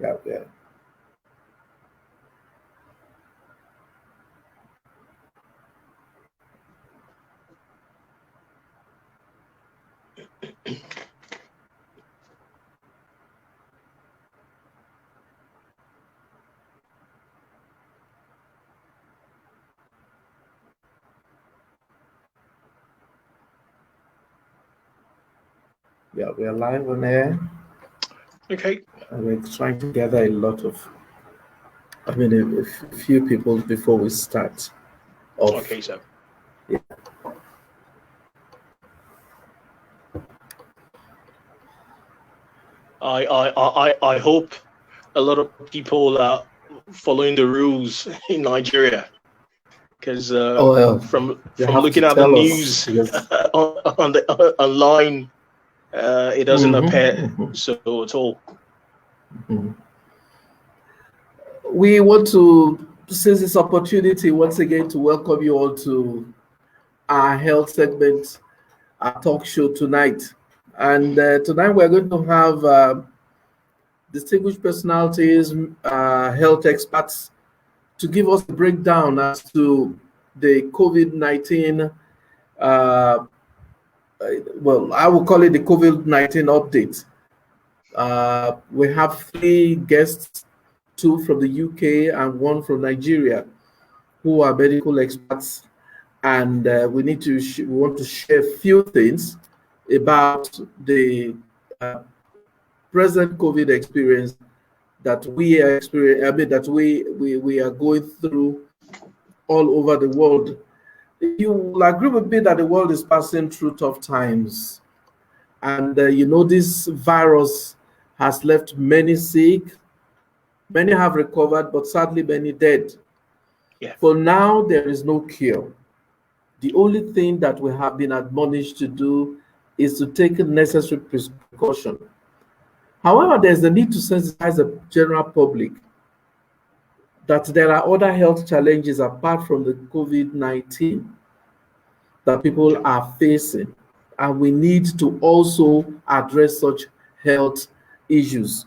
Yeah, yeah. Yeah, we are live on air. Okay. And we're trying to gather a lot of, a few people before we start off. Okay, sir. Yeah. I hope a lot of people are following the rules in Nigeria, because Well, from you have to looking at the tell us news because. on the online, it doesn't appear Mhm. so at all. Mhm. We want to seize this opportunity once again to welcome you all to our health segment, our talk show tonight. And tonight we're going to have distinguished personalities, health experts, to give us a breakdown as to the COVID 19. Well, I will call it the COVID 19 update. We have three guests, two from the UK and one from Nigeria, who are medical experts, and we want to share a few things about the uh, present COVID experience that we are experiencing. I mean, that we are going through all over the world. You will agree with me that the world is passing through tough times, and this virus has left many sick. Many have recovered, but sadly, many dead. Yeah. For now, there is no cure. The only thing that we have been admonished to do is to take necessary precaution. However, there's the need to sensitize the general public that there are other health challenges apart from the COVID 19 that people Yeah. are facing, and we need to also address such health issues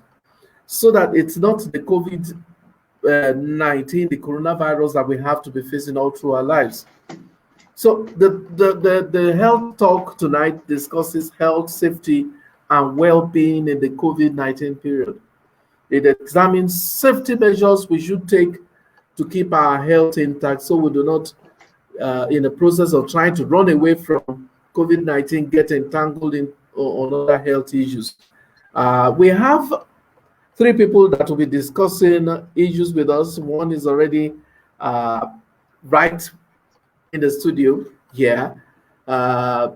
so that it's not the COVID 19, the coronavirus that we have to be facing all through our lives. So the health talk tonight discusses health, safety, and well-being in the COVID-19 period. It examines safety measures we should take to keep our health intact so we do not, in the process of trying to run away from COVID-19, get entangled in on other health issues. We have three people that will be discussing issues with us. One is already uh, right in the studio here. Uh,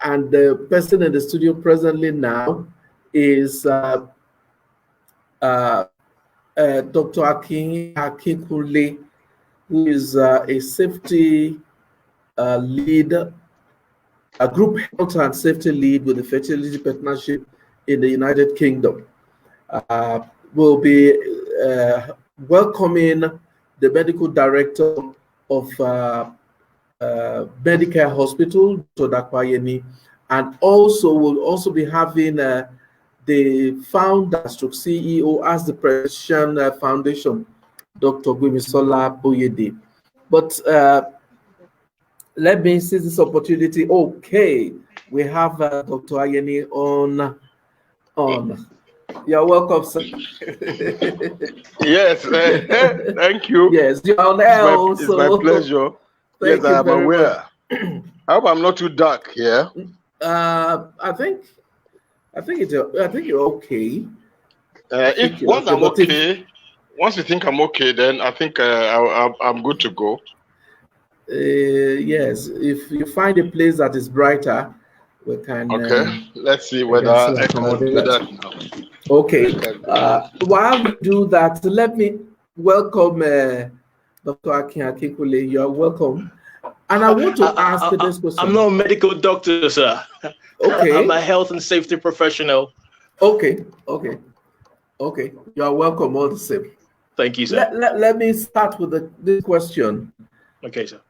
and the person in the studio presently now is uh, Dr. Akin Akinkunle, who is a safety lead, a group health and safety lead with the Fertility Partnership in the United Kingdom. Uh, will be welcoming the medical director of Medicare Hospital, Dr. Dakpayeni, and also will also be having the founder, stroke CEO, as the Precision Foundation, Dr. Gwimisola Boyede. But let me seize this opportunity. Okay, we have Dr. Ayeni on. You're welcome, sir. Yes, thank you. Yes, you're on air It's my pleasure. Thank Yes, you I am very aware. much. I hope I'm not too dark here. I think you're okay. If once I'm okay, once you think I'm okay, then I think I'm good to go. Yes, if you find a place that is brighter, we can. Okay, let's see whether I can do that now. Okay. While you do that, let me welcome Dr. Akin Akinkule. You're welcome. And I want to ask this question. I'm not a medical doctor, sir. Okay. I'm a health and safety professional. Okay. You are welcome all the same. Thank you, sir. Let me start with this question. Okay, sir.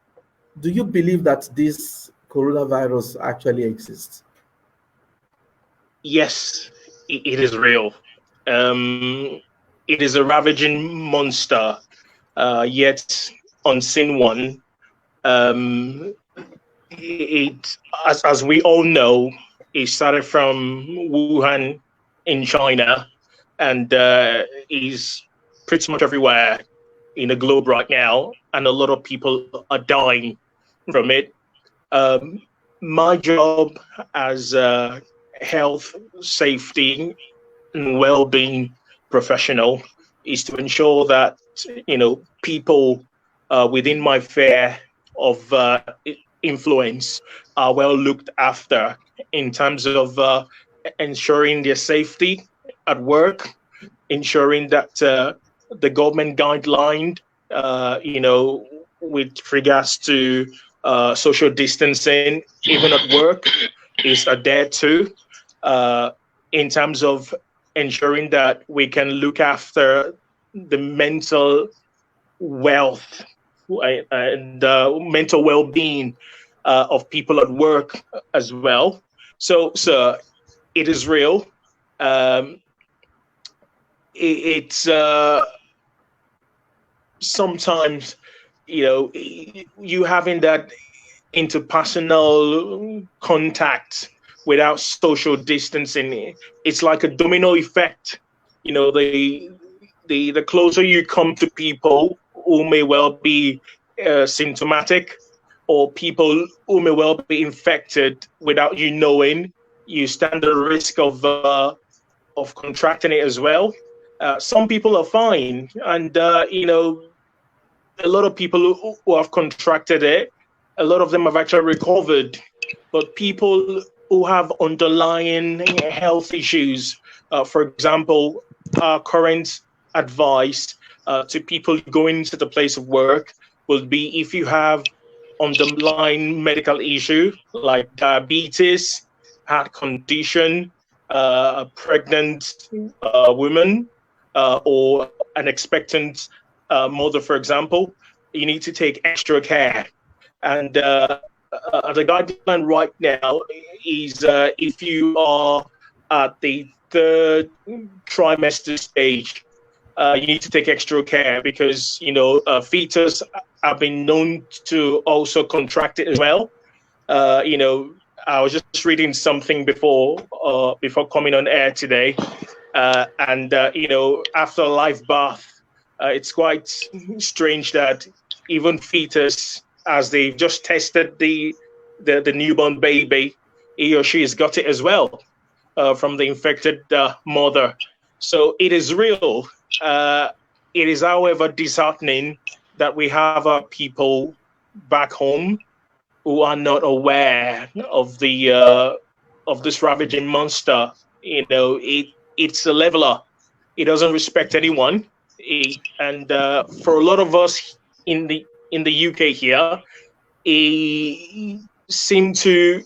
Do you believe that this coronavirus actually exists? Yes, it is real. It is a ravaging monster, yet unseen one. It, as we all know, it started from Wuhan in China, and is pretty much everywhere in the globe right now, and a lot of people are dying from it. My job as a health, safety, and well-being professional is to ensure that people within my sphere of influence are well looked after in terms of ensuring their safety at work, ensuring that the government guideline, with regards to social distancing, even at work, is adhered to, in terms of ensuring that we can look after the mental wealth and mental well-being of people at work as well. So it is real. It's sometimes, you having that interpersonal contact without social distancing, it's like a domino effect. The closer you come to people who may well be symptomatic, or people who may well be infected without you knowing, you stand the risk of contracting it as well. Some people are fine, and a lot of people who have contracted it, a lot of them have actually recovered. But people who have underlying health issues, for example, our current advice to people going to the place of work will be, if you have underlying medical issue like diabetes, heart condition, a pregnant woman, or an expectant mother, for example, you need to take extra care. And the guideline right now is if you are at the third trimester stage, you need to take extra care, because fetus have been known to also contract it as well. I was just reading something before coming on air today, and after live birth, it's quite strange that even fetus, as they've just tested the newborn baby, he or she has got it as well from the infected mother. So it is real. It is, however, disheartening that we have our people back home who are not aware of this ravaging monster. It's a leveler. It doesn't respect anyone. And for a lot of us in the UK here, it seem to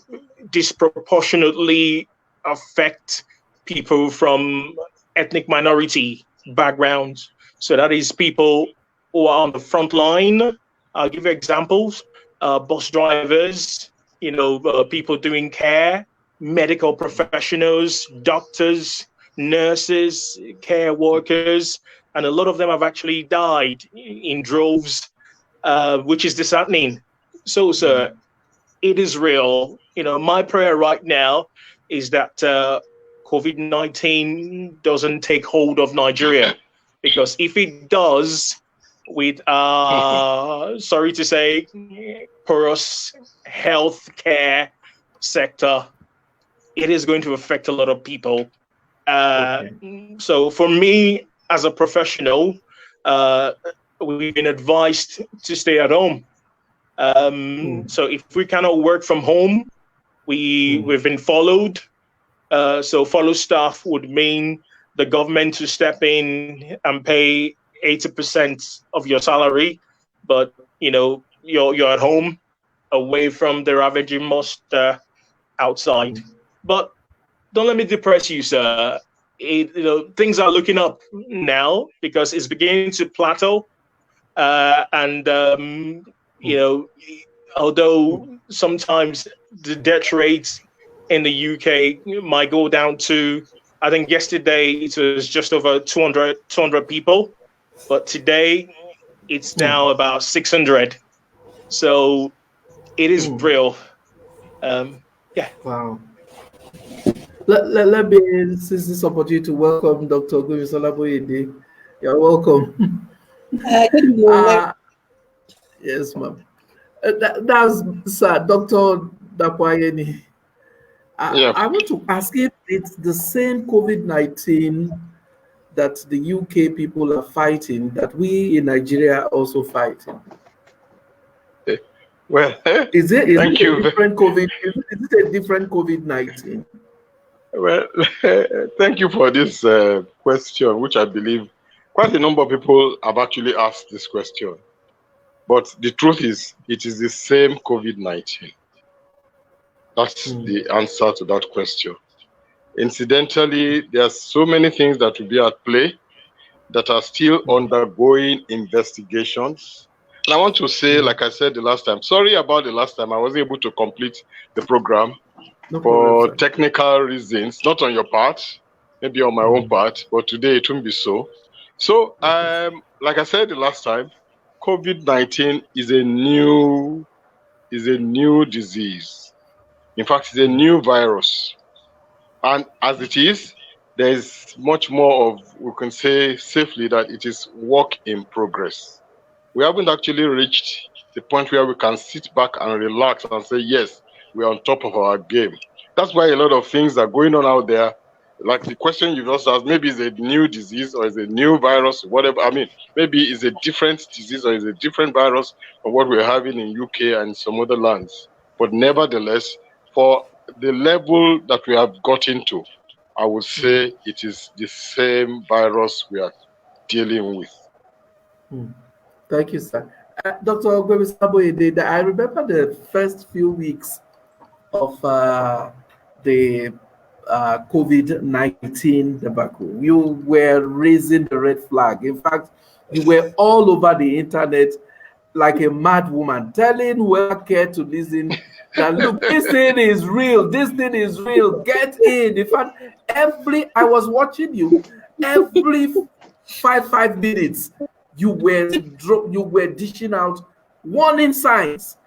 disproportionately affect people from ethnic minority backgrounds. So that is people who are on the front line. I'll give you examples. Bus drivers, people doing care, medical professionals, doctors, nurses, care workers, and a lot of them have actually died in droves, which is disheartening. So, sir, it is real. My prayer right now is that COVID-19 doesn't take hold of Nigeria, because if it does, with sorry to say, porous health care sector, it is going to affect a lot of people. So for me as a professional, we've been advised to stay at home. So if we cannot work from home, we've been followed. So follow staff would mean the government to step in and pay 80% of your salary, but you're at home, away from the ravaging monster outside. But don't let me depress you, sir. Things are looking up now, because it's beginning to plateau, and although sometimes the death rates in the UK might go down to I think yesterday it was just over 200 people, but today it's now about 600. So it is real. Yeah. Wow. Let me seize this opportunity to welcome Dr. Gbemisola Boyede. You're welcome. Good morning. Yes, ma'am. That's Sir Dr. Dakwayeni. I want to ask if it's the same COVID-19 that the UK people are fighting that we in Nigeria are also fighting. Well, is it thank you. A different COVID? Is it a different COVID-19? Well, thank you for this question, which I believe quite a number of people have actually asked this question. But the truth is, it is the same COVID-19. That's the answer to that question. Incidentally, there are so many things that will be at play that are still undergoing investigations. And I want to say, like I said the last time, sorry about the last time, I wasn't able to complete the program for technical reasons, not on your part, maybe on my own part, but today it won't be so. So, like I said the last time, COVID-19 is a new disease. In fact, it's a new virus. And as it is, there is much more of, we can say safely that it is work in progress. We haven't actually reached the point where we can sit back and relax and say, yes, we're on top of our game. That's why a lot of things are going on out there. Like the question you just asked, maybe it's a new disease or it's a new virus, whatever. I mean, maybe it's a different disease or it's a different virus from what we're having in UK and some other lands. But nevertheless, for the level that we have got into, I would say it is the same virus we are dealing with. Thank you, sir. Dr. Gbemisola Boyede, I remember the first few weeks of the COVID-19 debacle. You were raising the red flag. In fact, you were all over the internet like a mad woman, telling whoever cared to listen that, look, this thing is real. This thing is real. Get in. In fact, I was watching you every five minutes. You were dishing out warning signs.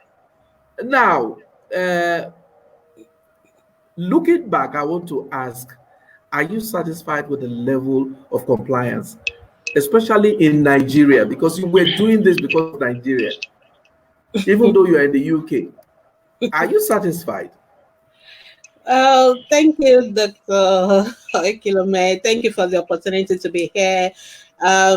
Now, looking back, I want to ask, are you satisfied with the level of compliance, especially in Nigeria? Because you were doing this because of Nigeria, even though you're in the UK. Are you satisfied? Thank you, Dr. Ekilome. Thank you for the opportunity to be here. I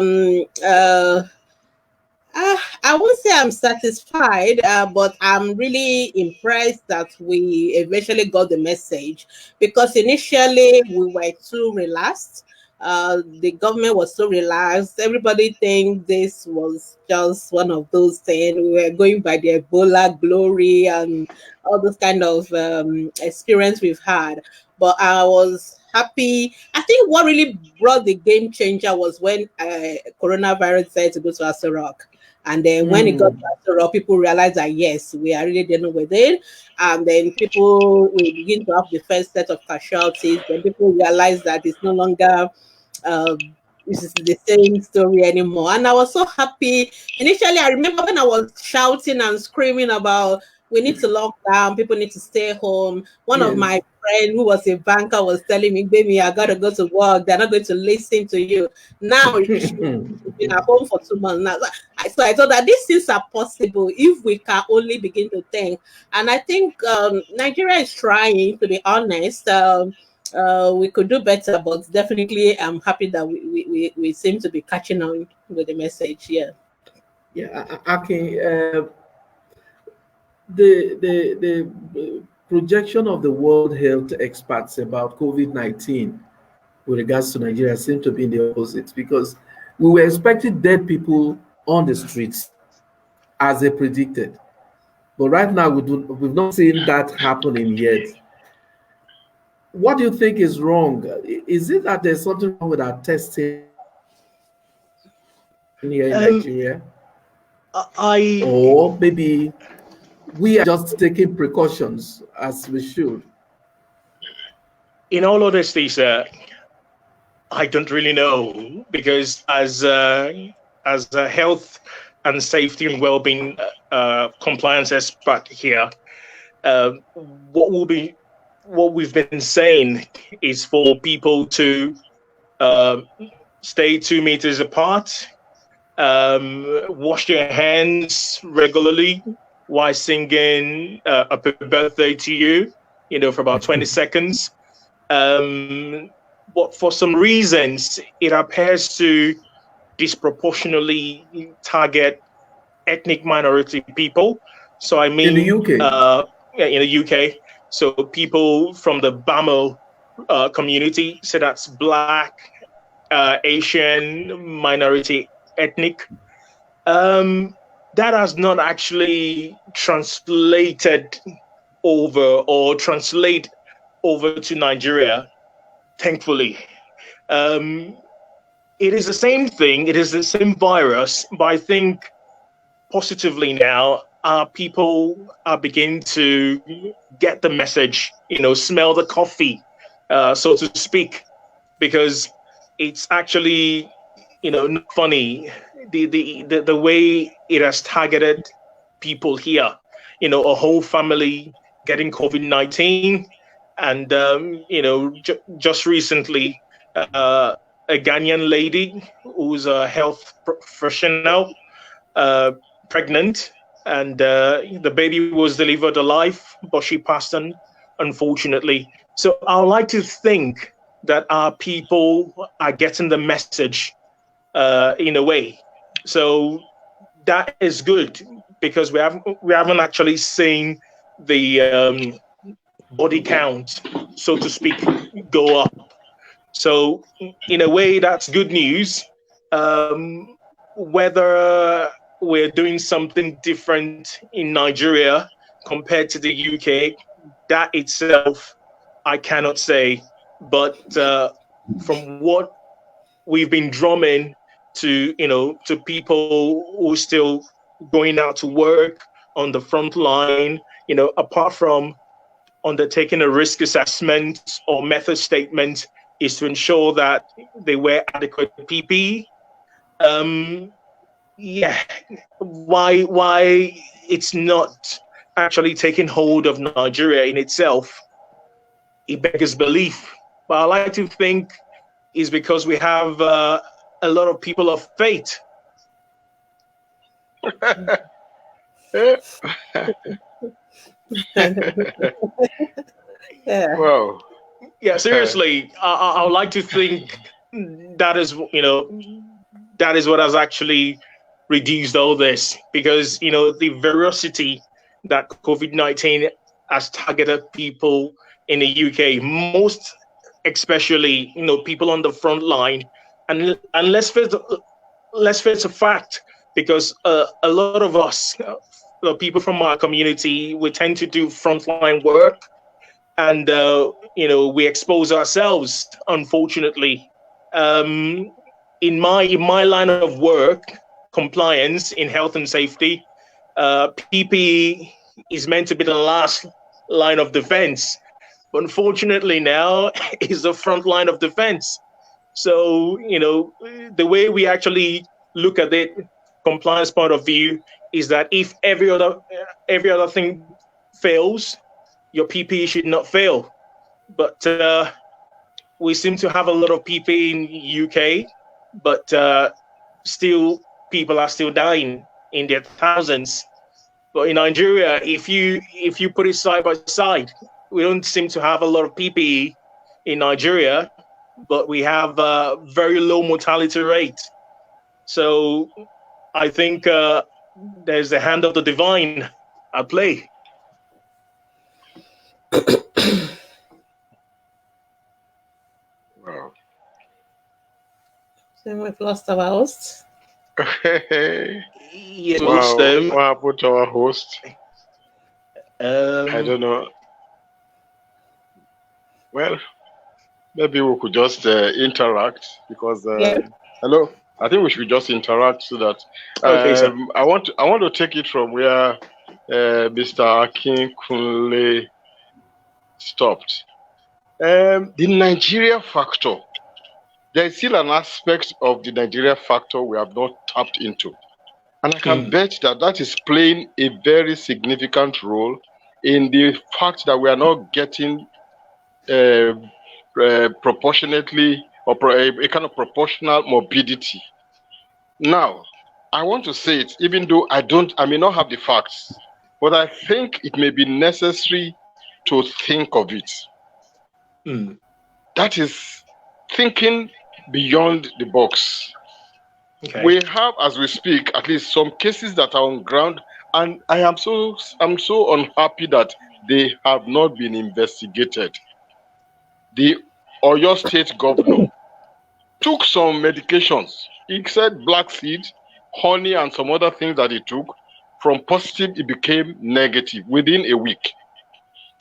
won't say I'm satisfied, but I'm really impressed that we eventually got the message, because initially we were too relaxed. The government was so relaxed. Everybody think this was just one of those things. We were going by the Ebola glory and all those kind of experience we've had. But I was happy. I think what really brought the game changer was when coronavirus decided to go to Aso Rock. And then when it got to Aso Rock, people realized that, yes, we are really dealing with it. And then people will begin to have the first set of casualties. Then people realize that it's no longer this is the same story anymore. And I was so happy. Initially, I remember when I was shouting and screaming about we need to lock down, people need to stay home. One of my friends who was a banker was telling me, baby, I gotta go to work. They're not going to listen to you. Now you've been at home for 2 months now. So I thought that these things are possible if we can only begin to think. And I think Nigeria is trying, to be honest. We could do better, but definitely I'm happy that we seem to be catching on with the message here. Yeah, okay. The projection of the World Health experts about COVID-19 with regards to Nigeria seem to be in the opposite, because we were expecting dead people on the streets as they predicted. But right now, we've not seen that happening yet. What do you think is wrong? Is it that there's something wrong with our testing here in Nigeria? Or maybe we are just taking precautions as we should? In all honesty, sir, I don't really know, because as a health and safety and well-being compliance expert here, what we've been saying is for people to stay 2 meters apart, wash their hands regularly while singing a happy birthday to you, for about 20 seconds. But for some reasons, it appears to disproportionately target ethnic minority people. So I mean, in the UK, in the UK, so people from the Bamo community, so that's Black, Asian, minority, ethnic. That has not actually translated translate over to Nigeria, thankfully. It is the same thing. It is the same virus, but I think positively now, people are beginning to get the message, smell the coffee, so to speak, because it's actually, not funny, the way it has targeted people here, a whole family getting COVID-19. And, just recently, a Ghanaian lady who's a health professional, pregnant, and the baby was delivered alive, but she passed on, unfortunately. So I would like to think that our people are getting the message in a way. So that is good, because we haven't actually seen the body count, so to speak, go up. So in a way, that's good news. Whether we're doing something different in Nigeria compared to the UK, that itself, I cannot say. But from what we've been drumming to, to people who are still going out to work on the front line, apart from undertaking a risk assessment or method statement, is to ensure that they wear adequate PPE. Why it's not actually taking hold of Nigeria in itself, it beggars belief. But I like to think is because we have a lot of people of faith. Yeah. Well, Yeah, seriously, I would like to think that is, that is what has actually reduced all this, because, the ferocity that COVID-19 has targeted people in the UK, most especially, people on the front line. And let's face a fact, because a lot of us, people from our community, we tend to do frontline work, and we expose ourselves, unfortunately. In my line of work, compliance in health and safety, PPE is meant to be the last line of defense, but unfortunately now is the front line of defense. So the way we actually look at it, compliance point of view, is that if every other thing fails, your PPE should not fail. But we seem to have a lot of PPE in UK, but still people are still dying in their thousands. But in Nigeria, if you put it side by side, we don't seem to have a lot of PPE in Nigeria, but we have a very low mortality rate. So I think there's the hand of the divine at play. Wow. So we've lost our host. Yes, Wow. them. What happened to our host? I don't know. Well, maybe we could just interact, because hello. I think we should just interact so that Okay, sir. I want to take it from where Mr. Akinkunle stopped. The Nigeria factor there is still an aspect of the Nigeria factor we have not tapped into. And I can bet that that is playing a very significant role in the fact that we are not getting proportionately or a kind of proportional morbidity. Now, I want to say it, even though I may not have the facts, but I think it may be necessary to think of it. That is thinking beyond the box. Okay. We have, as we speak, at least some cases that are on ground, and I'm so unhappy that they have not been investigated. The Oyo State governor took some medications. He said black seed, honey, and some other things that he took. From positive, it became negative within a week.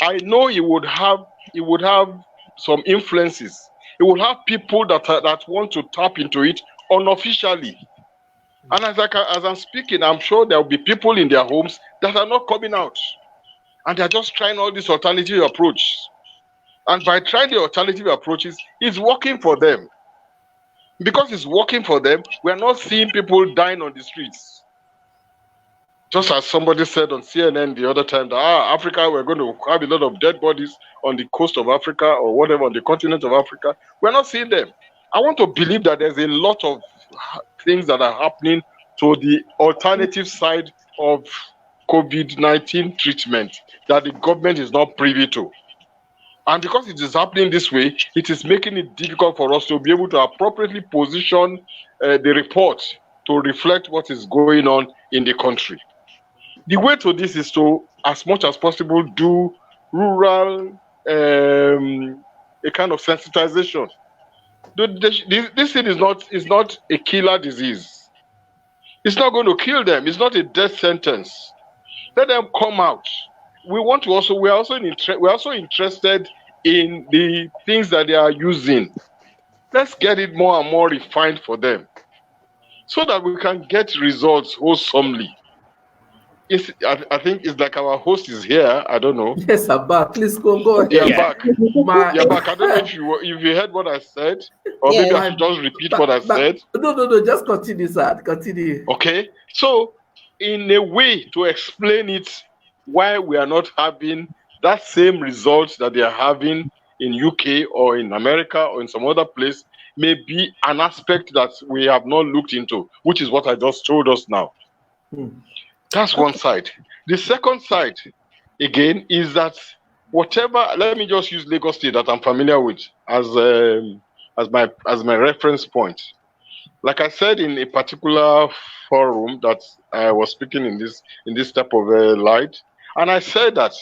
I know he would have some influences. He would have people that want to tap into it unofficially. And as I'm speaking, I'm sure there will be people in their homes that are not coming out. And they're just trying all these alternative approaches. And by trying the alternative approaches, it's working for them. Because it's working for them, we're not seeing people dying on the streets. Just as somebody said on CNN the other time that Africa, we're going to have a lot of dead bodies on the coast of Africa or whatever, on the continent of Africa. We're not seeing them. I want to believe that there's a lot of things that are happening to the alternative side of COVID-19 treatment that the government is not privy to. And because it is happening this way, it is making it difficult for us to be able to appropriately position the report to reflect what is going on in the country. The way to this is to, as much as possible, do rural, a kind of sensitization. This thing is not a killer disease. It's not going to kill them. It's not a death sentence. Let them come out. We're also interested in the things that they are using. Let's get it more and more refined for them, so that we can get results wholesomely. I think it's like our host is here. I don't know. Yes, I'm back. Please go ahead. You're back. You're back. I don't know if you heard what I said, or maybe I should just repeat what I said. No. Just continue, sir. Continue. Okay. So, in a way to explain it, why we are not having that same results that they are having in UK or in America or in some other place, may be an aspect that we have not looked into, which is what I just told us now. That's one side. The second side, again, is that whatever, let me just use Lagos State that I'm familiar with as my reference point. Like I said in a particular forum that I was speaking in this type of light, and I said that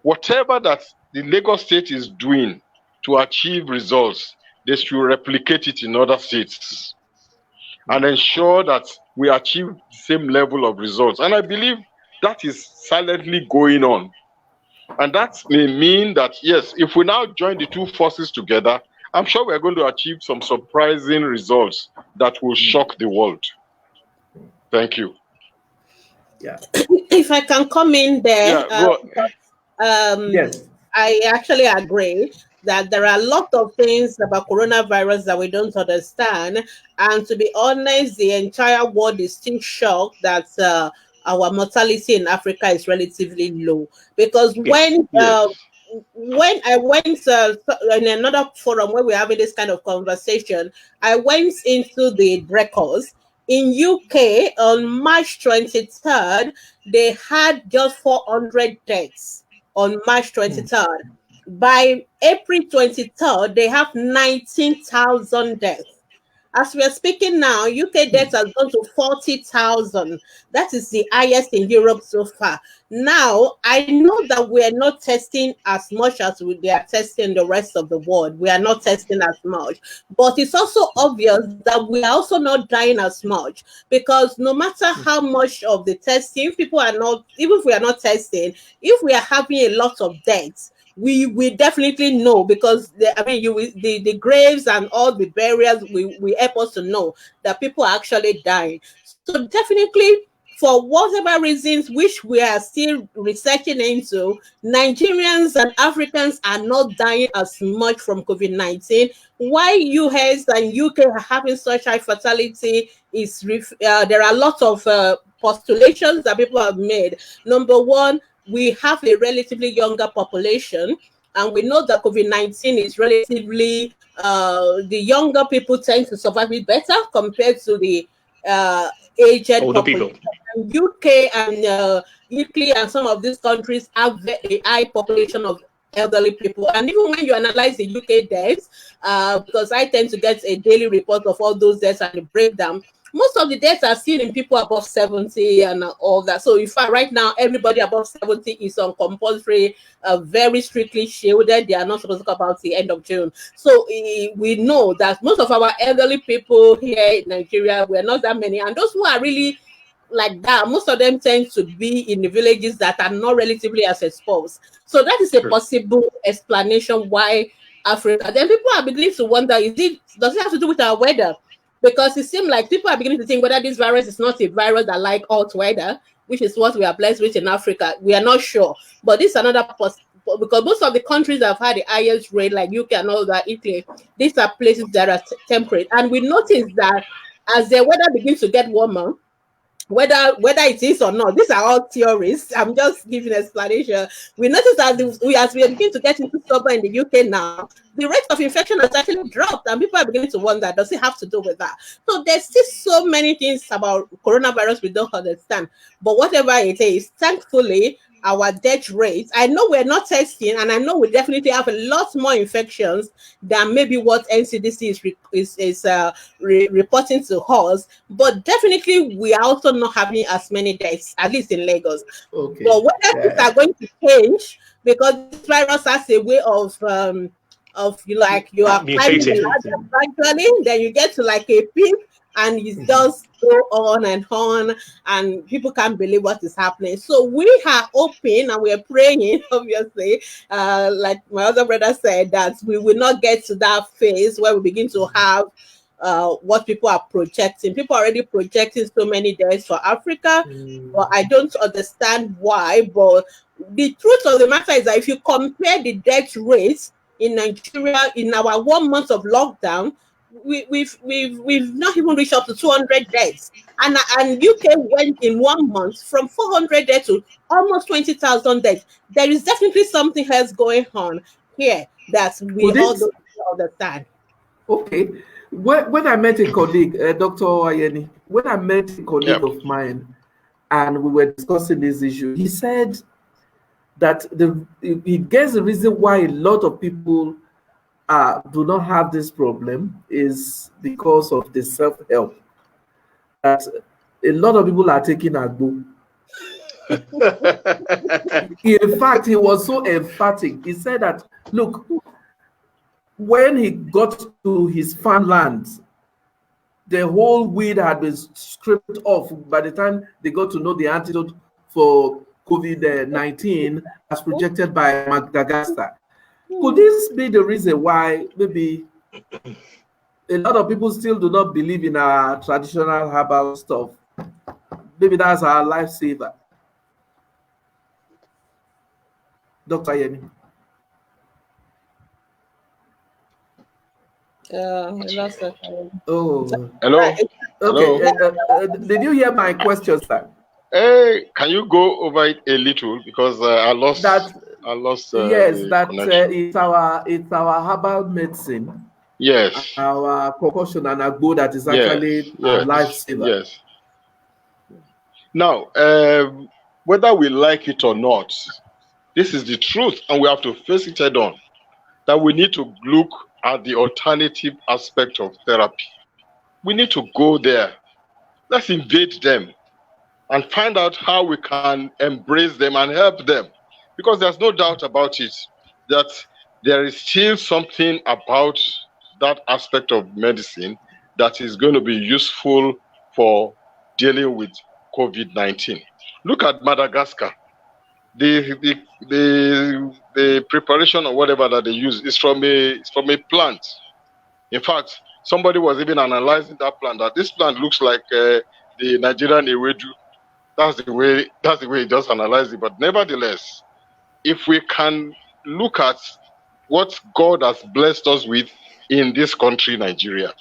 whatever that the Lagos State is doing to achieve results, they should replicate it in other states and ensure that we achieve the same level of results. And I believe that is silently going on. And that may mean that, yes, if we now join the two forces together, I'm sure we're going to achieve some surprising results that will shock the world. Thank you. Yeah. If I can come in there, yes. I actually agree that there are a lot of things about coronavirus that we don't understand. And to be honest, the entire world is still shocked that our mortality in Africa is relatively low. Because when I went in another forum where we're having this kind of conversation, I went into the records. In UK, on March 23rd, they had just 400 deaths on March 23rd. By April 23rd, they have 19,000 deaths. As we are speaking now, UK deaths has gone to 40,000. That is the highest in Europe so far. Now, I know that we are not testing as much as they are testing the rest of the world. We are not testing as much. But it's also obvious that we are also not dying as much, because no matter how much of the testing, even if we are not testing, if we are having a lot of deaths, we definitely know, because the graves and all the burials we help us to know that people are actually dying. So definitely for whatever reasons, which we are still researching into, Nigerians and Africans are not dying as much from COVID-19. Why US and UK are having such high fatality is there are lots of postulations that people have made. Number one, we have a relatively younger population, and we know that COVID-19 is relatively, the younger people tend to survive it better compared to the aged Older population. people. And UK and Italy and some of these countries have a high population of elderly people. And even when you analyze the UK deaths, because I tend to get a daily report of all those deaths and the breakdown, most of the deaths are seen in people above 70 and all that. So in fact, right now, everybody above 70 is on compulsory, very strictly shielded. They are not supposed to come out the end of June. So we know that most of our elderly people here in Nigeria, we're not that many. And those who are really like that, most of them tend to be in the villages that are not relatively as exposed. So that is a possible explanation why Africa. Then people are beginning to wonder, does it have to do with our weather? Because it seems like people are beginning to think whether this virus is not a virus that like hot weather, which is what we are blessed with in Africa. We are not sure. But this is another because most of the countries that have had the highest rate, like UK and all that, Italy, these are places that are temperate. And we notice that as the weather begins to get warmer, whether it is or not, these are all theories. I'm just giving an explanation. We notice that as we begin to get into summer in the UK now, the rate of infection has actually dropped, and people are beginning to wonder, does it have to do with that? So there's still so many things about coronavirus we don't understand. But whatever it is, thankfully, our death rate, I know we're not testing, and I know we definitely have a lot more infections than maybe what NCDC is reporting to us, but definitely we are also not having as many deaths, at least in Lagos. Okay. But whether things are going to change, because this virus has a way of you are climbing the ladder gradually, then you get to like a peak, and it does go on, and people can't believe what is happening. So we are hoping and we are praying, obviously, like my other brother said, that we will not get to that phase where we begin to have what people are projecting. People are already projecting so many deaths for Africa, but I don't understand why. But the truth of the matter is that if you compare the death rates in Nigeria in our 1 month of lockdown, we've not even reached up to 200 deaths, and UK went in 1 month from 400 deaths to almost 20,000 deaths. There is definitely something else going on here that we all don't understand. Okay, when I met a colleague, Dr. Ayeni, when I met a colleague of mine, and we were discussing this issue, he said that he gets the reason why a lot of people do not have this problem is because of the self-help. That a lot of people are taking Agbo. In fact, he was so emphatic. He said that, look, when he got to his farmland, the whole weed had been stripped off by the time they got to know the antidote for COVID-19 as projected by Madagascar. Could this be the reason why maybe a lot of people still do not believe in our traditional herbal stuff? Maybe that's our lifesaver. Dr. Yemi. Hello. Okay. Did you hear my question, sir? Can you go over it a little, because I lost. Yes, it's our herbal medicine. Yes. Our concussion and agbo that is actually our lifesaver. Yes. Now, whether we like it or not, this is the truth, and we have to face it head on. That we need to look at the alternative aspect of therapy. We need to go there. Let's invade them and find out how we can embrace them and help them. Because there's no doubt about it that there is still something about that aspect of medicine that is going to be useful for dealing with COVID-19. Look at Madagascar. The preparation or whatever that they use is from a plant. In fact, somebody was even analyzing that plant, that this plant looks like the Nigerian ewedu. That's the way he just analyzed it. But nevertheless, if we can look at what God has blessed us with in this country, Nigeria,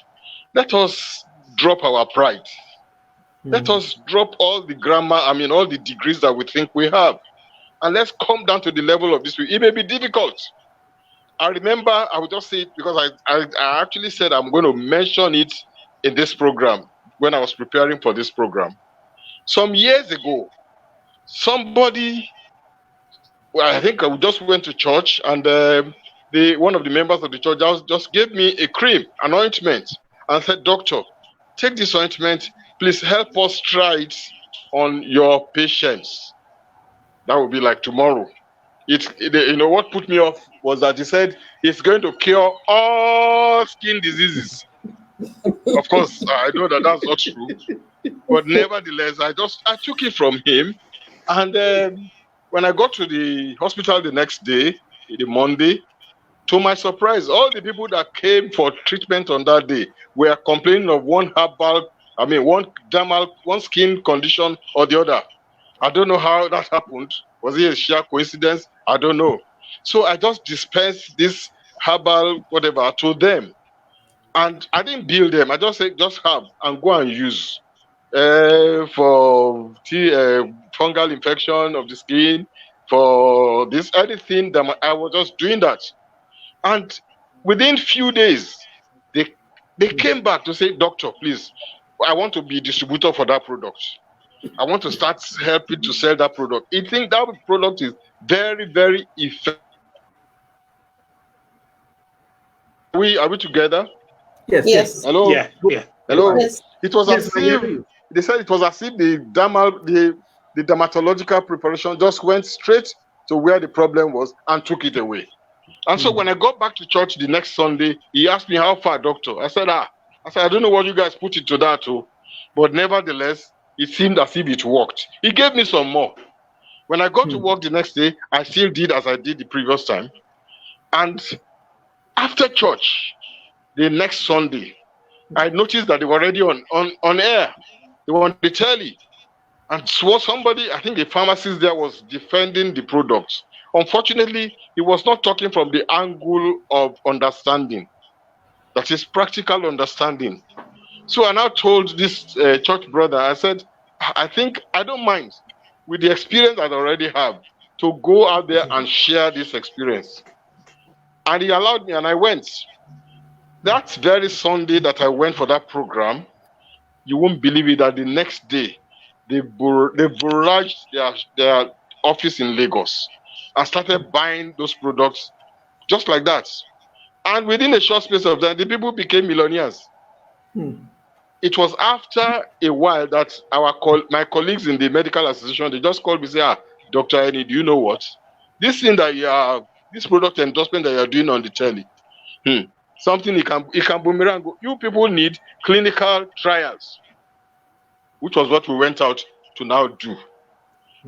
let us drop our pride. Let us drop all the grammar, all the degrees that we think we have. And let's come down to the level of this. It may be difficult. I remember, I would just say it because I actually said I'm going to mention it in this program when I was preparing for this program. Some years ago, somebody, I think I just went to church, and one of the members of the church just gave me a cream, an ointment, and said, "Doctor, take this ointment. Please help us try it on your patients." That would be like tomorrow. What put me off was that he said it's going to cure all skin diseases. Of course, I know that that's not true, but nevertheless, I took it from him, and when I got to the hospital the next day, the Monday, to my surprise, all the people that came for treatment on that day were complaining of one skin condition or the other. I don't know how that happened. Was it a sheer coincidence? I don't know. So I just dispensed this herbal whatever to them. And I didn't bill them. I just said, just have and go and use for fungal infection of the skin, for this, anything that I was just doing that. And within few days, they came back to say, "Doctor, please, I want to be a distributor for that product. I want to start helping to sell that product." I think that product is very, very effective. Are we together? Yes. Hello? Yeah. Hello? Yes. It was as if, they said it was as if the dermatological preparation just went straight to where the problem was and took it away. And so when I got back to church the next Sunday, he asked me, "How far, doctor?" I said, I don't know what you guys put into that too, but nevertheless, it seemed as if it worked. He gave me some more. When I got to work the next day, I still did as I did the previous time. And after church, the next Sunday, I noticed that they were already on air. They were on the telly. And so somebody, I think the pharmacist there, was defending the products. Unfortunately, he was not talking from the angle of understanding. That is practical understanding. So I now told this church brother, I said, I don't mind, with the experience I already have, to go out there and share this experience. And he allowed me, and I went. That very Sunday that I went for that program, you won't believe it, that the next day, they barraged their office in Lagos and started buying those products just like that. And within a short space of time, the people became millionaires. It was after a while that my colleagues in the medical association, they just called me and said, "Dr. Eni, do you know what? This thing that this product endorsement that you're doing on the telly, something it can boomerang. You people need clinical trials," which was what we went out to now do.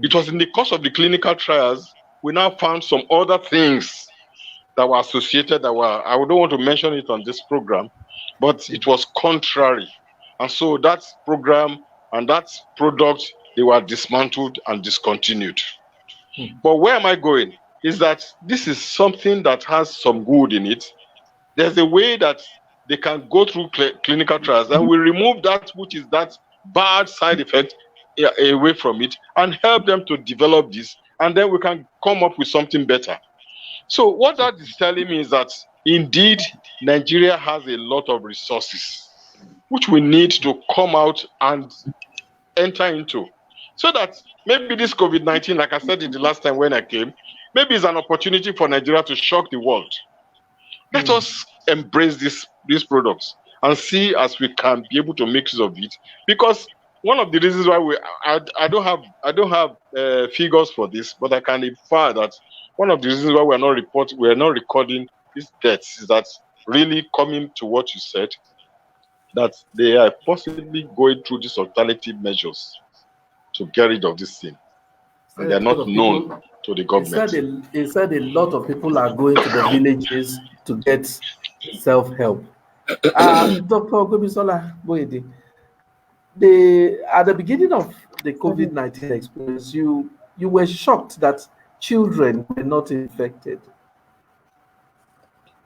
It was in the course of the clinical trials, we now found some other things that were associated, I don't want to mention it on this program, but it was contrary. And so that program and that product, they were dismantled and discontinued. But where am I going? Is that this is something that has some good in it. There's a way that they can go through clinical trials, and we remove that which is that bad side effect away from it and help them to develop this, and then we can come up with something better. So what that is telling me is that indeed Nigeria has a lot of resources which we need to come out and enter into, so that maybe this COVID-19, like I said it the last time when I came, maybe it's an opportunity for Nigeria to shock the world. Let us embrace these products and see as we can be able to make use of it. Because one of the reasons why I don't have figures for this, but I can infer that one of the reasons why we are not recording these deaths is that, really coming to what you said, that they are possibly going through these alternative measures to get rid of this thing, and they are not known to the government. He said a lot of people are going to the villages to get self-help. Dr. Gobisola Boyede, at the beginning of the COVID-19 experience, you were shocked that children were not infected.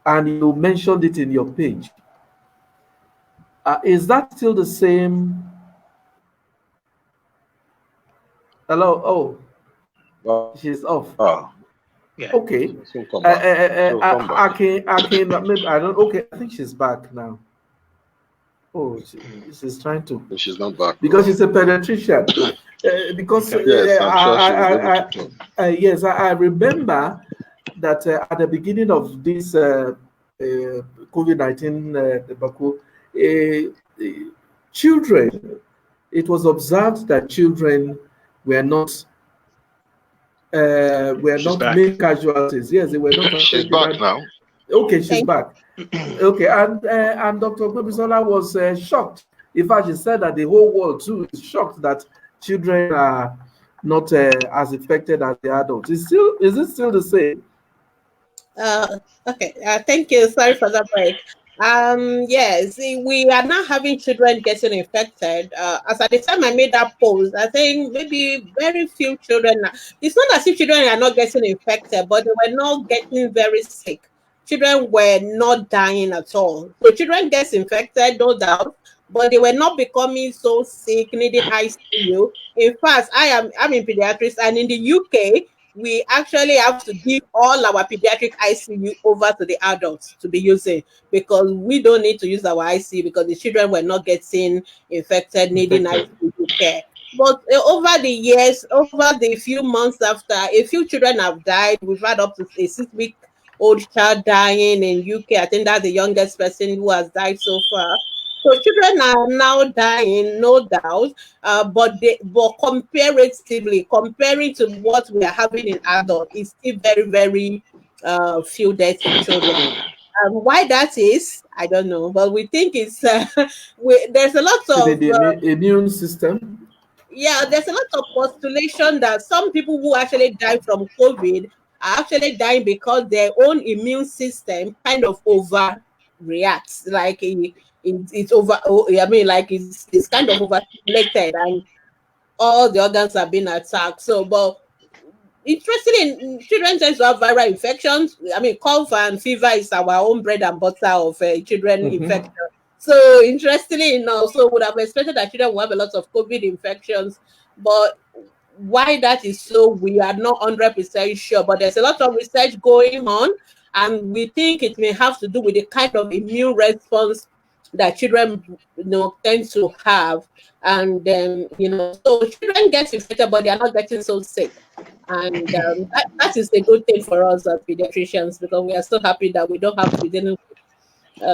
And you mentioned it in your page. Is that still the same? Hello? Oh, she's off. Yeah. Okay. Come back. Okay, I think she's back now. Oh, she's trying to. She's not back. Because she's a pediatrician. Because yes, I'm sure yes, I remember that at the beginning of this COVID-19 debacle, children, it was observed that children were not main casualties. Yes, they were not. She's back now. Okay, she's back. Okay, and Dr. Gbemisola was shocked. In fact, she said that the whole world too is shocked that children are not as affected as the adults. Is it still the same? Okay. Thank you. Sorry for that break. Yes, we are now having children getting infected. As at the time I made that post, I think maybe very few children. It's not as if children are not getting infected, but they were not getting very sick. Children were not dying at all. So children get infected, no doubt, but they were not becoming so sick, needing ICU. In fact, I'm in pediatrics, and in the UK, we actually have to give all our pediatric ICU over to the adults to be using, because we don't need to use our ICU because the children were not getting infected, needing ICU care. But over the years, over the few months after, a few children have died. We've had up to a 6-week-old child dying in UK. I think that's the youngest person who has died so far. So children are now dying, no doubt, but comparatively, comparing to what we are having in adults, it's still very, very few deaths in children. Why that is, I don't know, but we think it's there's a lot of the immune system. Yeah, there's a lot of postulation that some people who actually die from COVID are actually dying because their own immune system kind of overreacts, like it's over. I mean, like it's kind of overstimulated, and all the organs are being attacked. So, but interestingly, children tend to have viral infections. I mean, cough and fever is our own bread and butter of children infection. So, interestingly enough, so would have expected that children will have a lot of COVID infections, but why that is so, we are not 100% sure. But there's a lot of research going on, and we think it may have to do with the kind of immune response that children, tend to have, and so children get infected, but they are not getting so sick, and that is a good thing for us as pediatricians, because we are so happy that we don't have to be dealing with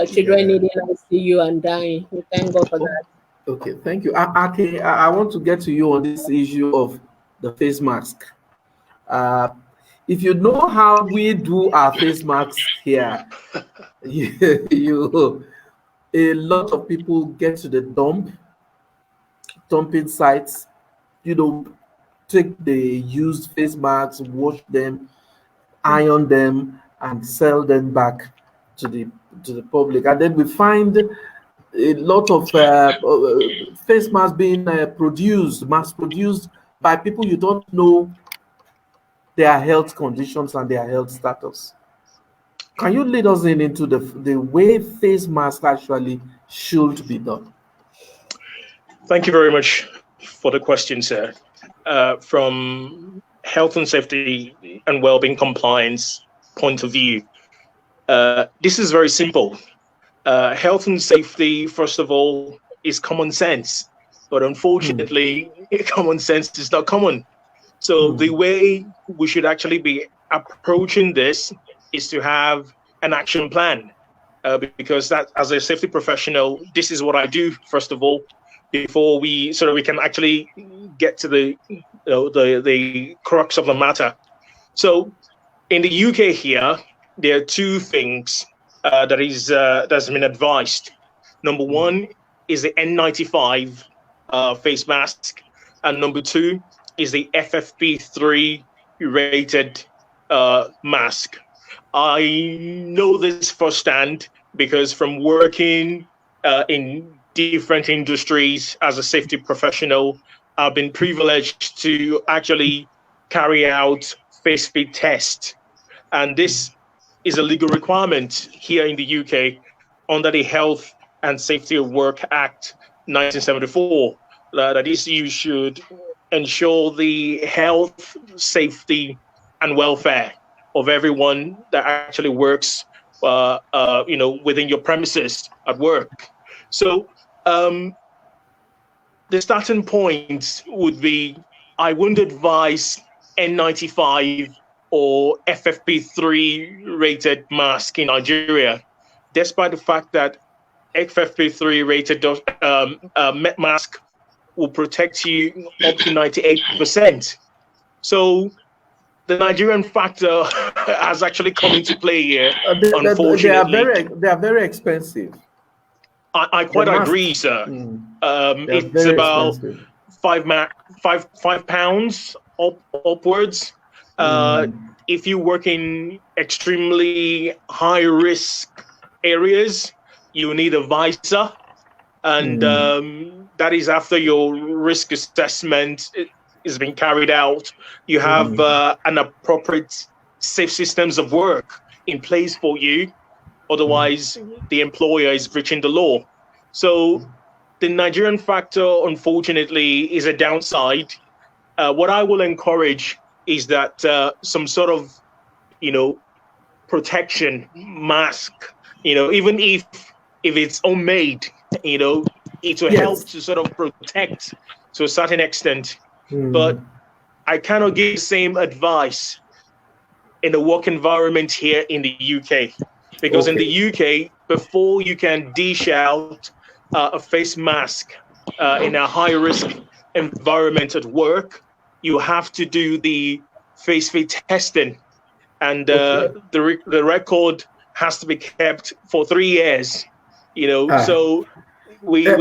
children needing ICU and dying. We thank God for that. Okay, thank you. I want to get to you on this issue of the face mask. If you know how we do our face masks here, a lot of people get to the dumping sites, take the used face masks, wash them, iron them, and sell them back to the public. And then we find a lot of face masks being mass-produced by people you don't know their health conditions and their health status. Can you lead us into the way face masks actually should be done? Thank you very much for the question, sir. From health and safety and well-being compliance point of view, this is very simple. Health and safety, first of all, is common sense, but unfortunately, common sense is not common. So the way we should actually be approaching this is to have an action plan, because that, as a safety professional, this is what I do first of all, before we can actually get to the crux of the matter. So, in the UK here, there are two things that's been advised. Number one is the N95 face mask, and number two is the FFP3 rated mask. I know this firsthand because from working in different industries as a safety professional, I've been privileged to actually carry out face fit tests. And this is a legal requirement here in the UK under the Health and Safety of Work Act 1974. That is, you should ensure the health, safety, and welfare of everyone that actually works, within your premises at work. So the starting point would be, I wouldn't advise N95 or FFP3 rated mask in Nigeria, despite the fact that FFP3 rated mask will protect you up to 98%. So the Nigerian factor has actually come into play here. Unfortunately, they are very expensive. I quite agree, sir. It's about expensive. £5 upwards. If you work in extremely high risk areas, you need a visor, and that is after your risk assessment is being carried out. You have an appropriate safe systems of work in place for you. Otherwise, the employer is breaching the law. So the Nigerian factor, unfortunately, is a downside. What I will encourage is that some sort of, protection mask, even if it's homemade, it will help to sort of protect to a certain extent. But I cannot give the same advice in the work environment here in the UK. Because in the UK, before you can dish out a face mask in a high-risk environment at work, you have to do the face fit testing. And the record has to be kept for 3 years, so we have...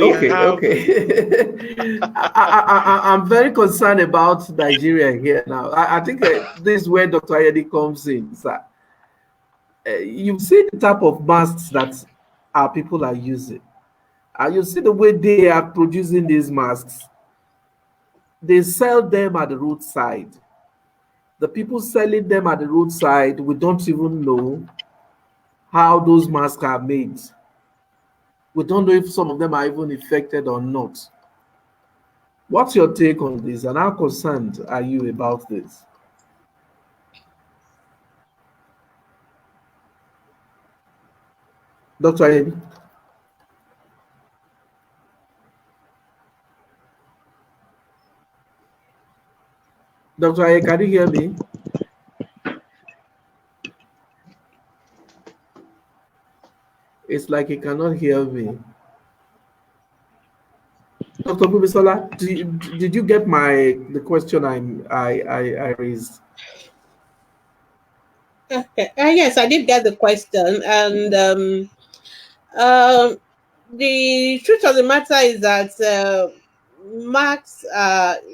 I'm very concerned about Nigeria here now. I think this is where Dr. Ayedi comes in, sir. You see the type of masks that our people are using. You see the way they are producing these masks. They sell them at the roadside. The people selling them at the roadside, we don't even know how those masks are made. We don't know if some of them are even effective or not. What's your take on this, and how concerned are you about this? Dr. Ayedi? Dr. Ayedi, can you hear me? It's like he cannot hear me. Dr. Bubisola, did you get the question I raised? Okay. Yes, I did get the question, and the truth of the matter is that masks,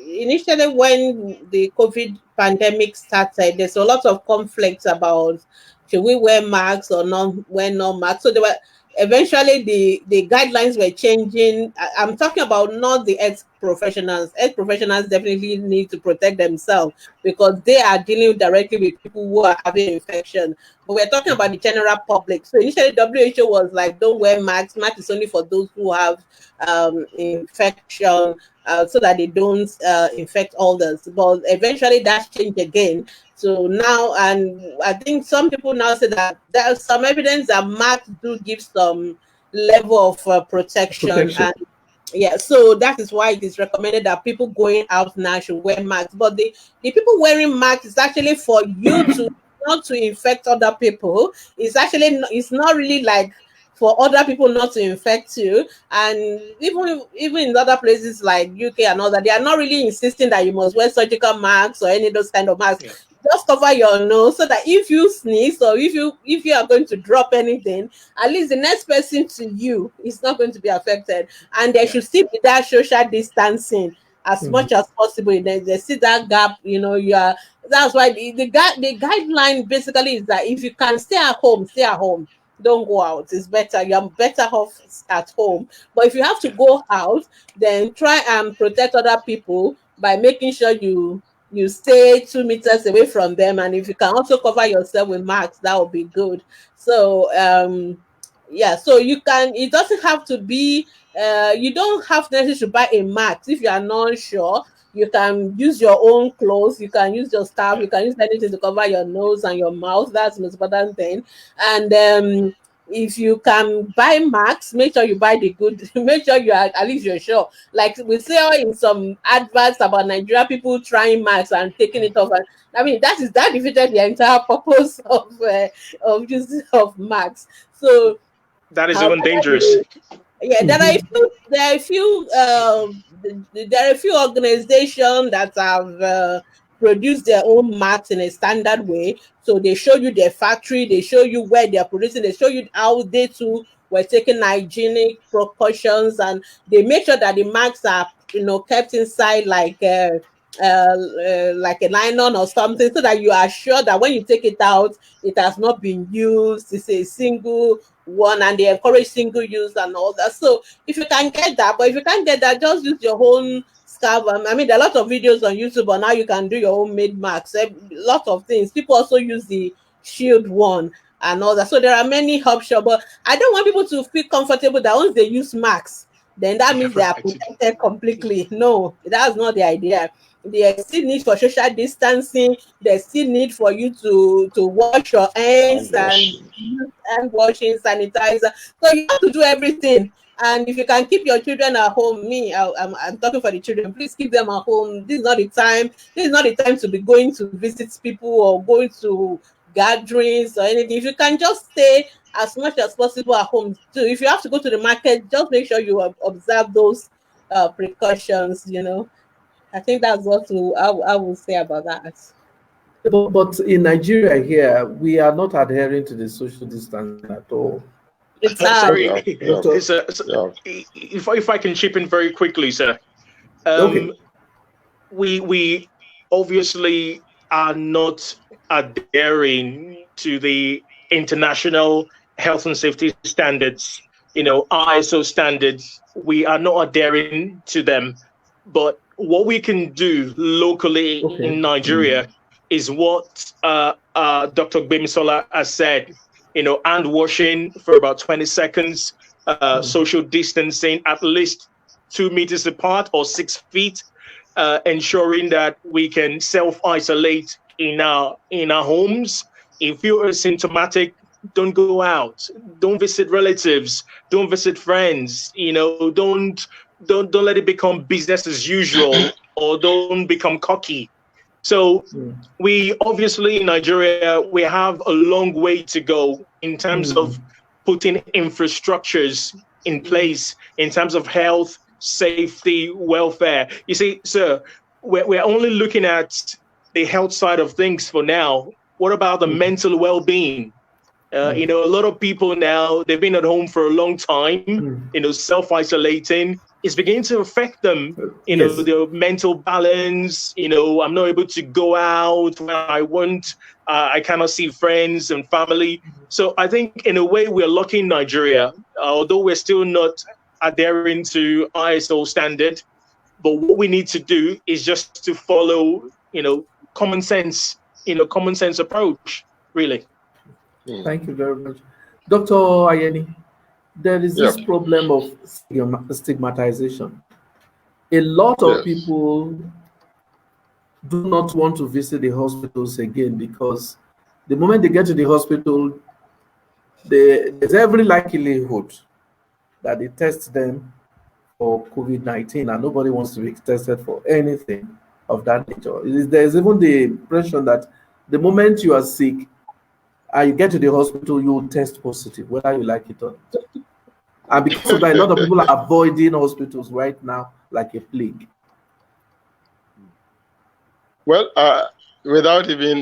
initially when the COVID pandemic started, there's a lot of conflicts about should we wear masks or not wear no masks. So there were eventually the guidelines were changing. I'm talking about not the health professionals. Health professionals definitely need to protect themselves because they are dealing directly with people who are having infection. But we're talking about the general public. So initially WHO was like, don't wear masks. Mask is only for those who have infection so that they don't infect others. But eventually that's changed again. So now, and I think some people now say that there's some evidence that masks do give some level of protection. And yeah, so that is why it is recommended that people going out now should wear masks. But the people wearing masks is actually for you to not to infect other people. It's not really like for other people not to infect you. And even in other places like UK and all that, they are not really insisting that you must wear surgical masks or any of those kind of masks. Yeah. Just cover your nose so that if you sneeze or if you are going to drop anything, at least the next person to you is not going to be affected. And there should still be that social distancing as much as possible. There's still that gap, that's why the guideline basically is that if you can stay at home, stay at home. don't go out. It's better. You're better off at home. But if you have to go out, then try and protect other people by making sure you stay 2 meters away from them. And if you can also cover yourself with masks, that would be good. So yeah, so you can, it doesn't have to be you don't have necessarily to buy a mask if you are not sure. You can use your own clothes, you can use your staff, you can use anything to cover your nose and your mouth. That's the most important thing. And if you can buy masks, make sure you buy the good, make sure you are, at least you're sure. Like we saw in some adverts about Nigeria, people trying masks and taking it off. And I mean, that defeated the entire purpose of use of masks. So That is even dangerous. yeah, there are a few organizations that have produced their own masks in a standard way. So they show you their factory, they show you where they are producing, they show you how they too were taking hygienic precautions, and they make sure that the masks are kept inside like a nylon or something, so that you are sure that when you take it out, it has not been used. It's a single one, and they encourage single use and all that. So if you can get that, but if you can't get that, just use your own scarf. I mean, there are a lot of videos on YouTube, but now you can do your own made masks. A lot of things. People also use the shield one and all that. So there are many options, but I don't want people to feel comfortable that once they use masks, then that means they are protected completely. No, that's not the idea. There's still need for social distancing. There's still need for you to wash your hands and use hand washing, sanitizer. So you have to do everything. And if you can keep your children at home, I'm talking for the children, please keep them at home. This is not the time. This is not the time to be going to visit people or going to gatherings or anything. If you can just stay as much as possible at home too. If you have to go to the market, just make sure you observe those precautions. I think that's what I will say about that. But in Nigeria here, we are not adhering to the social distancing at all. It's Sorry, Yeah. if I can chip in very quickly, sir. Okay. We obviously are not adhering to the international health and safety standards, ISO standards. We are not adhering to them. But what we can do locally in Nigeria is what Dr. Gbemisola has said, hand washing for about 20 seconds, social distancing at least 2 meters apart or 6 feet, ensuring that we can self-isolate in our homes. If you're asymptomatic, don't go out, don't visit relatives, don't visit friends, don't let it become business as usual, or don't become cocky. So we obviously in Nigeria, we have a long way to go in terms of putting infrastructures in place in terms of health, safety, welfare. You see, sir, we're only looking at the health side of things for now. What about the mental well-being? A lot of people now, they've been at home for a long time, self-isolating. It's beginning to affect them, their mental balance. I'm not able to go out when I want. I cannot see friends and family. So I think in a way we're lucky in Nigeria, although we're still not adhering to ISO standard. But what we need to do is just to follow, common sense approach, really. Thank you very much. Dr. Ayeni, there is this problem of stigmatization. A lot of people do not want to visit the hospitals again because the moment they get to the hospital, there's every likelihood that they test them for COVID-19 and nobody wants to be tested for anything of that nature. There's even the impression that the moment you are sick, and you get to the hospital, you will test positive, whether you like it or not. And because of that, a lot of people are avoiding hospitals right now like a plague. Well, without even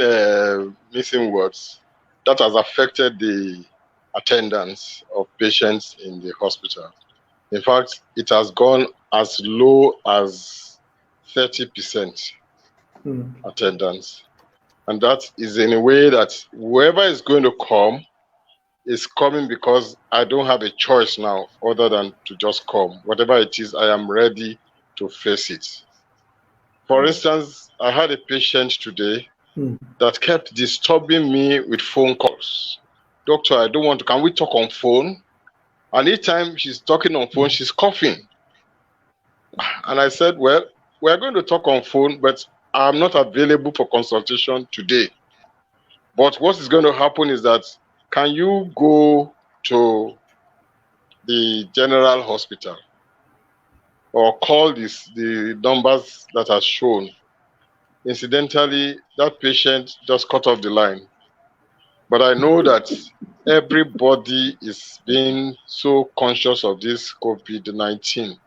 missing words, that has affected the attendance of patients in the hospital. In fact, it has gone as low as 30% attendance. And that is in a way that whoever is going to come is coming because I don't have a choice now other than to just come. Whatever it is, I am ready to face it. For instance, I had a patient today that kept disturbing me with phone calls. Doctor, I don't want to, can we talk on phone? And each time she's talking on phone, she's coughing. And I said, well, we're going to talk on phone, but I'm not available for consultation today. But what is going to happen is that, can you go to the general hospital or call the numbers that are shown? Incidentally, that patient just cut off the line. But I know that everybody is being so conscious of this COVID-19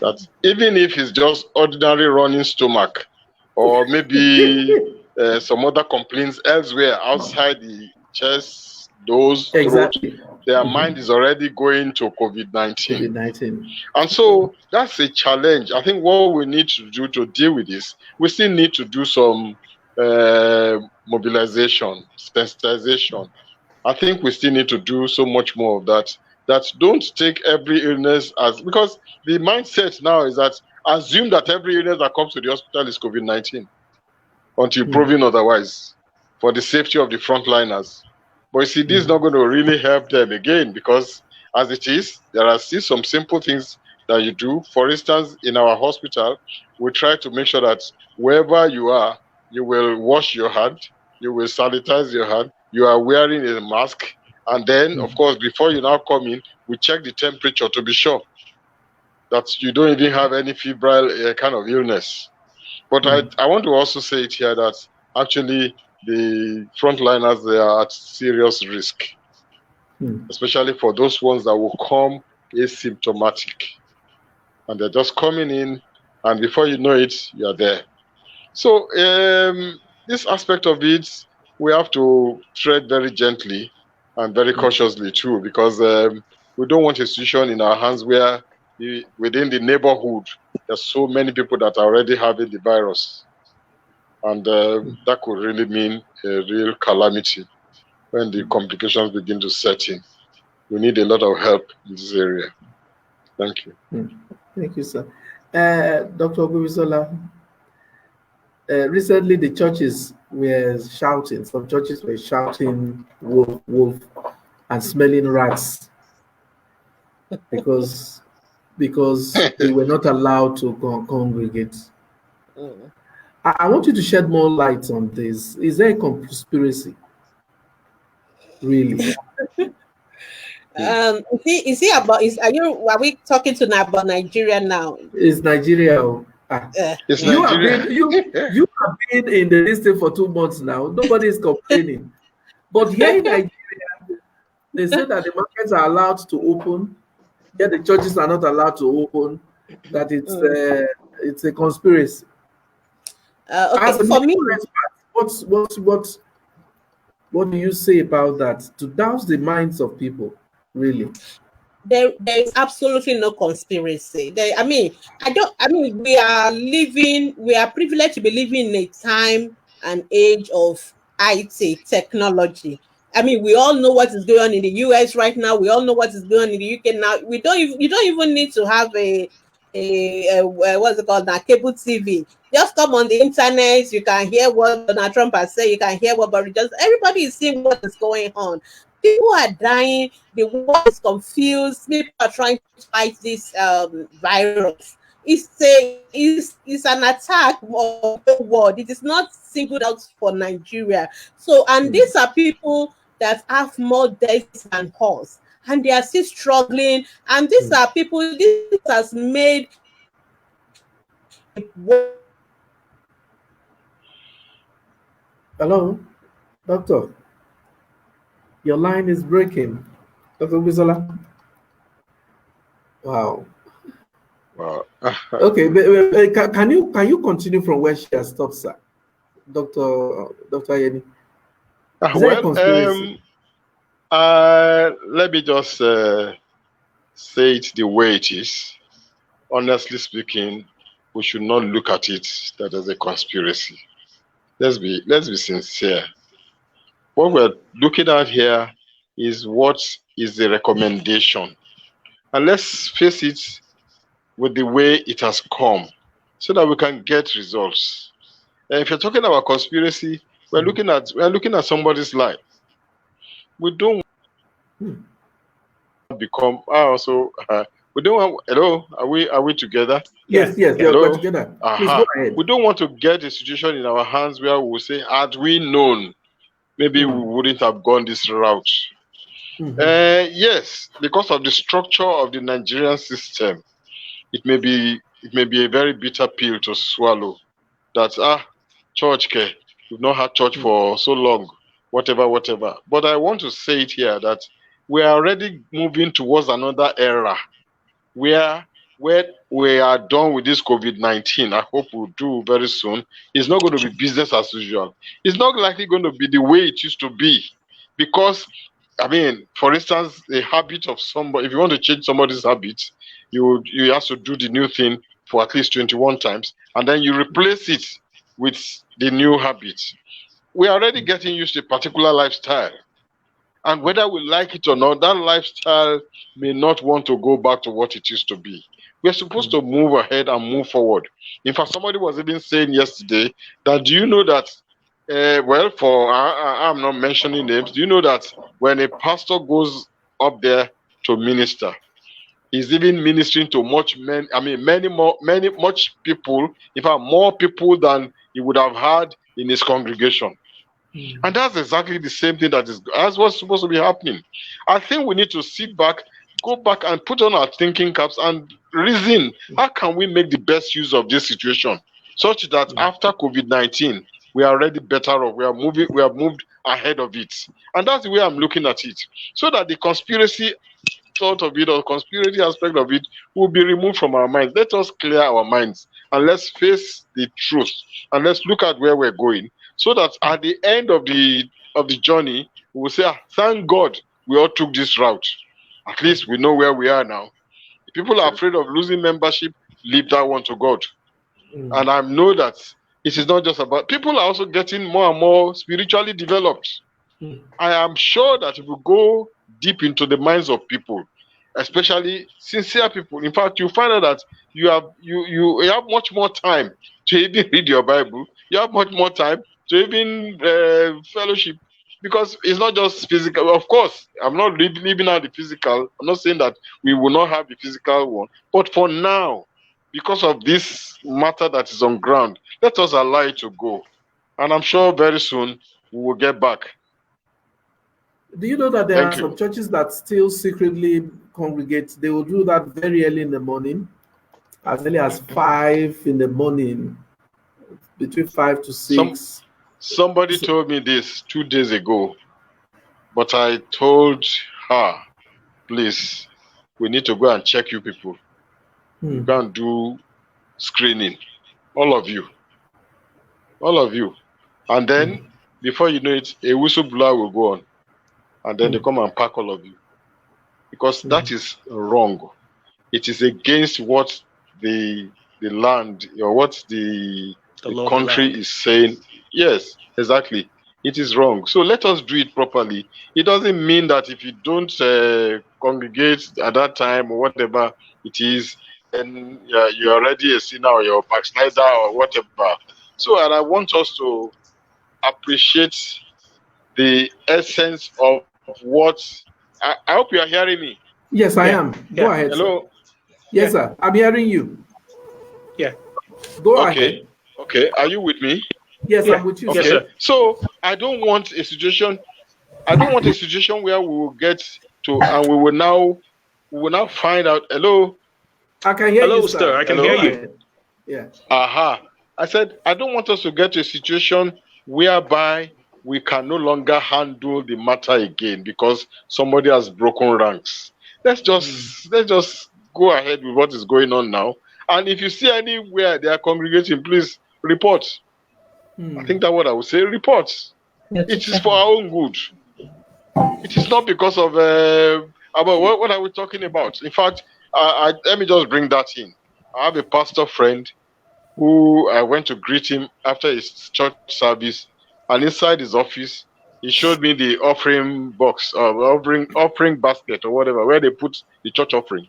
that even if it's just ordinary running stomach or maybe some other complaints elsewhere outside the chest, nose, throat, their mind is already going to COVID-19. And so that's a challenge. I think what we need to do to deal with this, we still need to do some mobilization, sensitization. I think we still need to do so much more of that. That don't take every illness as, because the mindset now is that assume that every illness that comes to the hospital is COVID-19 until proven otherwise, for the safety of the frontliners. But you see, this is not going to really help them again, because as it is, there are still some simple things that you do. For instance, in our hospital, we try to make sure that wherever you are, you will wash your hand, you will sanitize your hand, you are wearing a mask, and then, of course, before you now come in, we check the temperature to be sure that you don't even have any febrile kind of illness. But I want to also say it here that actually the frontliners, they are at serious risk, especially for those ones that will come asymptomatic. And they're just coming in, and before you know it, you're there. So this aspect of it, we have to tread very gently and very cautiously too, because we don't want a situation in our hands where within the neighborhood, there's so many people that are already having the virus. And that could really mean a real calamity when the complications begin to set in. We need a lot of help in this area. Thank you. Thank you, sir. Dr. Ogubisola, recently the churches were shouting, some churches were shouting wolf, wolf, and smelling rats because they were not allowed to congregate. I want you to shed more light on this. Is there a conspiracy? Really? Are we talking to now about Nigeria now? It's Nigeria. It's you Nigeria. Have been in the listing for 2 months now. Nobody is complaining. But here in Nigeria, they say that the markets are allowed to open, yet the churches are not allowed to open. That it's a conspiracy. Okay, for me, what do you say about that? To douse the minds of people, really? There is absolutely no conspiracy. We are privileged to be living in a time and age of IT technology. We all know what is going on in the US right now. We all know what is going on in the UK now. You don't even need to have a what's it called now, cable TV. Just come on the internet, you can hear what Donald Trump has said, you can hear what Boris Johnson. Everybody is seeing what is going on. People are dying, the world is confused, people are trying to fight this virus. It's an attack of the world. It is not singled out for Nigeria. So, and these are people that have more deaths than cause, and they are still struggling. And these are people, this has made Hello, doctor. Your line is breaking, Dr. Bisola. Wow. Okay, can you continue from where she has stopped, sir, Dr. Yeni? Let me just say it the way it is. Honestly speaking, we should not look at it that as a conspiracy. Let's be sincere. What we're looking at here is what is the recommendation. And let's face it with the way it has come so that we can get results. And if you're talking about conspiracy, we're looking at somebody's life. We don't become we don't want. Hello, are we together? Yes, Hello? we're together. Please go ahead. We don't want to get a situation in our hands where we will say, had we known, maybe we wouldn't have gone this route. Yes, because of the structure of the Nigerian system, it may be a very bitter pill to swallow. That church, we've not had church for so long, whatever. But I want to say it here that we are already moving towards another era where we are done with this COVID-19. I hope we'll do very soon. It's not going to be business as usual. It's not likely going to be the way it used to be, because, I mean, for instance, the habit of somebody, if you want to change somebody's habit, you have to do the new thing for at least 21 times, and then you replace it with the new habit. We are already getting used to a particular lifestyle. And whether we like it or not, that lifestyle may not want to go back to what it used to be. We're supposed to move ahead and move forward. In fact, somebody was even saying yesterday that, do you know that, I'm not mentioning names, do you know that when a pastor goes up there to minister, he's even ministering to much people, in fact, more people than he would have had in his congregation. And that's exactly the same thing that's what's supposed to be happening. I think we need to sit back, go back and put on our thinking caps and reason, how can we make the best use of this situation such that after COVID-19, we are already better off. We have moved ahead of it. And that's the way I'm looking at it. So that the conspiracy thought of it, or conspiracy aspect of it, will be removed from our minds. Let us clear our minds and let's face the truth and let's look at where we're going. So that at the end of the journey, we will say, thank God we all took this route. At least we know where we are now. If people are afraid of losing membership, leave that one to God. And I know that it is not just about, people are also getting more and more spiritually developed. I am sure that if we go deep into the minds of people, especially sincere people, in fact, you find out that you have much more time to even read your Bible. You have much more time to even fellowship, because it's not just physical. Of course, I'm not leaving out the physical. I'm not saying that we will not have the physical one. But for now, because of this matter that is on ground, let us allow it to go. And I'm sure very soon we will get back. Do you know that there are some churches that still secretly congregate? They will do that very early in the morning, as early as 5 in the morning, between 5 to 6. Somebody told me this 2 days ago, but I told her, please, we need to go and check you people. Go and do screening. All of you. And then, before you know it, a whistleblower will go on. And then they come and pack all of you. Because that is wrong. It is against what the land, or what the country is saying. Yes, exactly. It is wrong. So let us do it properly. It doesn't mean that if you don't congregate at that time or whatever it is, then you're already a sinner or you're a backslider or whatever. So, and I want us to appreciate the essence of what. I hope you are hearing me. Yes, I am. Go ahead. Hello. Sir. Yes, sir. I'm hearing you. Yeah. Go ahead. Okay. Are you with me? Yes, I'm with you. Okay. Sir. So I don't want a situation where we will get to, and we will now find out. Hello. I can hear you, sir. I can hear you. Yeah. I said I don't want us to get to a situation whereby we can no longer handle the matter again because somebody has broken ranks. Let's just go ahead with what is going on now. And if you see anywhere they are congregating, please report. I think that's what I would say. Report. It is for our own good. It is not because of about what are we talking about? In fact, let me just bring that in. I have a pastor friend who I went to greet him after his church service, and inside his office, he showed me the offering box or offering basket or whatever where they put the church offering.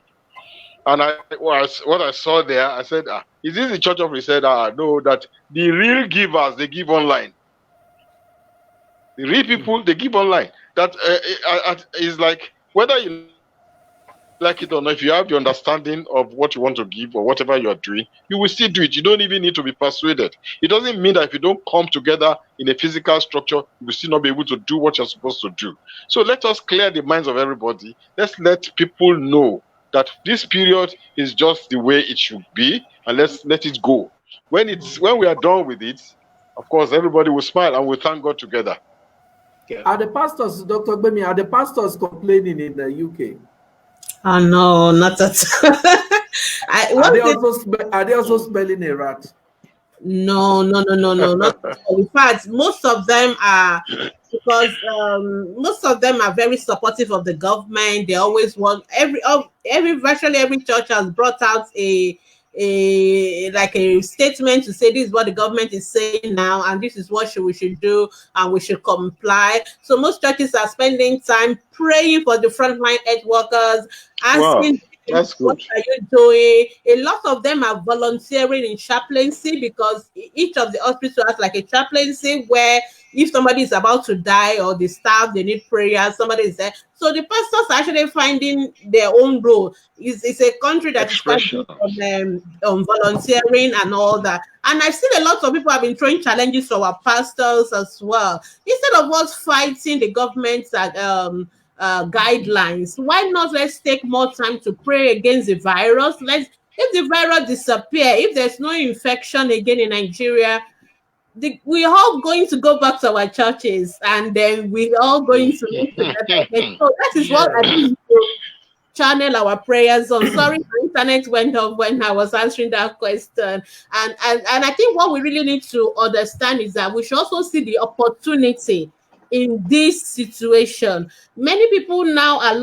And what I saw there, I said, is this the church offering? He said, no, that the real givers, they give online. The real people, they give online. That is like, whether you like it or not, if you have the understanding of what you want to give or whatever you are doing, you will still do it. You don't even need to be persuaded. It doesn't mean that if you don't come together in a physical structure, you will still not be able to do what you're supposed to do. So let us clear the minds of everybody. Let's let people know that this period is just the way it should be, and let's let it go. When we are done with it, of course, everybody will smile and we'll thank God together. Yeah. Are the pastors, Dr. Gbemi, are the pastors complaining in the UK? Oh no, not at all. Are they also smelling a rat? No. Not in fact, most of them are, because most of them are very supportive of the government. They always want virtually every church has brought out a statement to say this is what the government is saying now, and this is what we should do, and we should comply. So most churches are spending time praying for the frontline health workers, asking, that's good. What are you doing? A lot of them are volunteering in chaplaincy, because each of the hospitals has like a chaplaincy where if somebody is about to die or the staff, they need prayer, somebody is there. So the pastors are actually finding their own role. It's a country that is quite good on volunteering and all that. And I've seen a lot of people have been throwing challenges to our pastors as well. Instead of us fighting the government's guidelines, why not let's take more time to pray against the virus? If the virus disappear, if there's no infection again in Nigeria, we're all going to go back to our churches, and then we're all going to live together. So that is what I think to channel our prayers on. Sorry, the internet went off when I was answering that question. And I think what we really need to understand is that we should also see the opportunity in this situation. Many people now are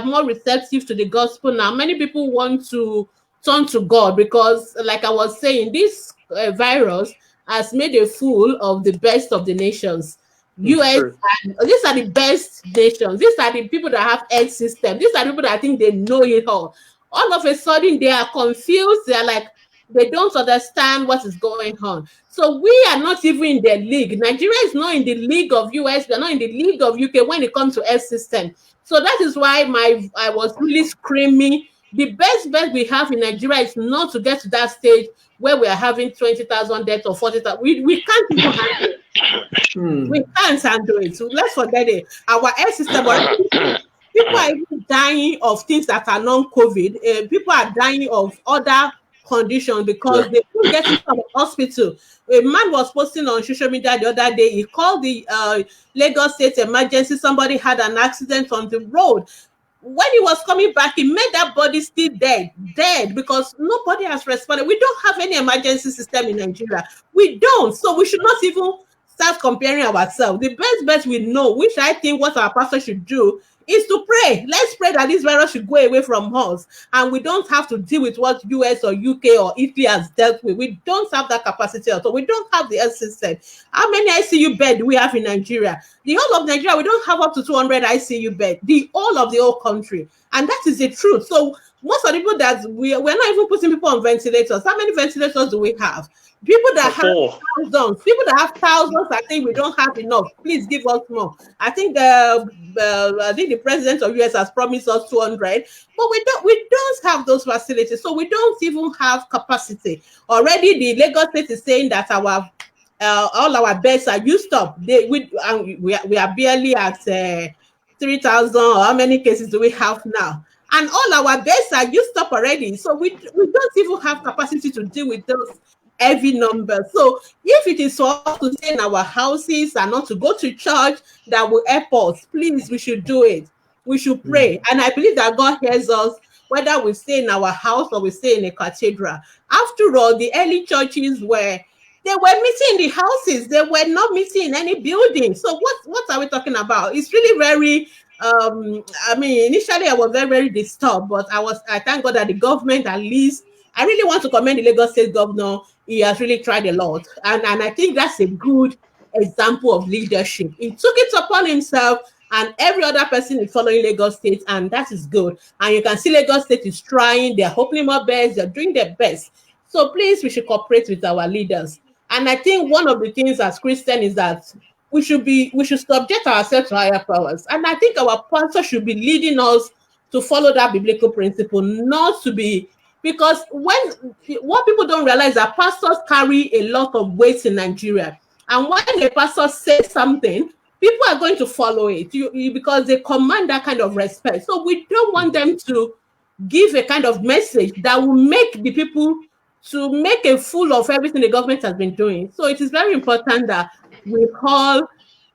more receptive to the gospel now. Many people want to turn to God, because, like I was saying, this virus has made a fool of the best of the nations. US, and these are the best nations. These are the people that have health system. These are the people that think they know it all. All of a sudden, they are confused. They are like, they don't understand what is going on. So we are not even in their league. Nigeria is not in the league of US. We are not in the league of UK when it comes to health system. So that is why I was really screaming, the best we have in Nigeria is not to get to that stage where we are having 20,000 deaths or 40,000. We can't even handle it. We can't handle it. So let's forget it. Our health system, people are even dying of things that are non-COVID. People are dying of other conditions because they couldn't get into the hospital. A man was posting on social media the other day. He called the Lagos State emergency. Somebody had an accident on the road. When he was coming back, he made that body still dead because nobody has responded. We don't have any emergency system in Nigeria. We don't. So we should not even start comparing ourselves. The best we know, which I think what our pastor should do, is to pray. Let's pray that this virus should go away from us, and we don't have to deal with what US or UK or Italy has dealt with. We don't have that capacity at all. We don't have the health system. How many ICU beds do we have in Nigeria? The whole of Nigeria, we don't have up to 200 ICU beds. The whole of the whole country, and that is the truth. So most of the people that we're not even putting people on ventilators. How many ventilators do we have? People that have thousands, I think we don't have enough. Please give us more. I think the president of US has promised us 200, but we don't have those facilities, so we don't even have capacity. Already, the Lagos State is saying that our all our beds are used up. We are barely at 3,000. Or how many cases do we have now? And all our beds are used up already, so we don't even have capacity to deal with those heavy numbers. So if it is for us to stay in our houses and not to go to church, that will help us. Please, we should do it. We should pray. And I believe that God hears us, whether we stay in our house or we stay in a cathedral. After all, the early churches they were meeting in the houses. They were not meeting in any building. So what are we talking about? It's really very initially I was very, very disturbed, but I thank God that the government, at least, I really want to commend the Lagos State governor. He has really tried a lot, and I think that's a good example of leadership. He took it upon himself, and every other person is following Lagos State, and that is good. And you can see Lagos State is trying, they're opening more beds, they're doing their best. So please, we should cooperate with our leaders. And I think one of the things as Christians is that we should subject ourselves to higher powers. And I think our pastor should be leading us to follow that biblical principle, not to be, because what people don't realize that pastors carry a lot of weight in Nigeria. And when a pastor says something, people are going to follow it because they command that kind of respect. So we don't want them to give a kind of message that will make the people to make a fool of everything the government has been doing. So it is very important that we all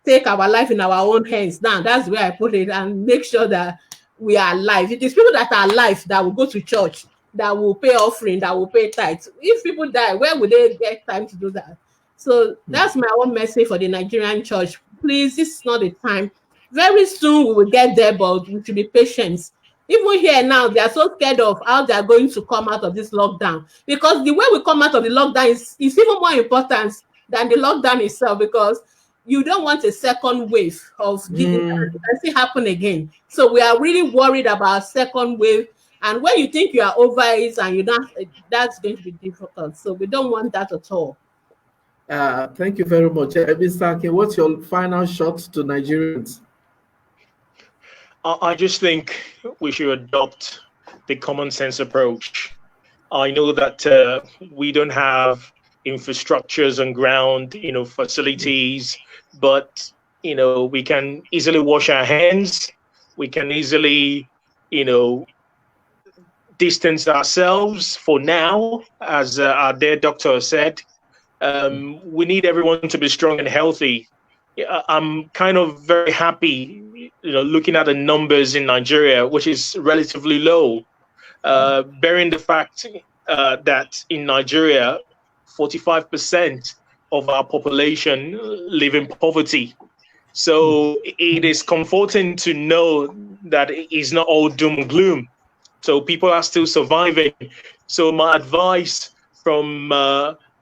take our life in our own hands now. That's where I put it, and make sure that we are alive. It is people that are alive that will go to church, that will pay offering, that will pay tithes. If people die, where would they get time to do that? So that's my own message for the Nigerian church. Please, this is not the time. Very soon we will get there, but we should be patient. Even here now, they are so scared of how they are going to come out of this lockdown, because the way we come out of the lockdown is even more important than the lockdown itself, because you don't want a second wave of giving and see happen again. So we are really worried about second wave. And when you think you are over it and you don't, that's going to be difficult. So we don't want that at all. Thank you very much. Mr. Akin, what's your final shot to Nigerians? I just think we should adopt the common sense approach. I know that we don't have infrastructures on ground, facilities, but, we can easily wash our hands. We can easily, distance ourselves for now, as our dear doctor said. We need everyone to be strong and healthy. I'm kind of very happy, looking at the numbers in Nigeria, which is relatively low, bearing the fact that in Nigeria, 45% of our population live in poverty. So it is comforting to know that it's not all doom and gloom. So people are still surviving. So my advice from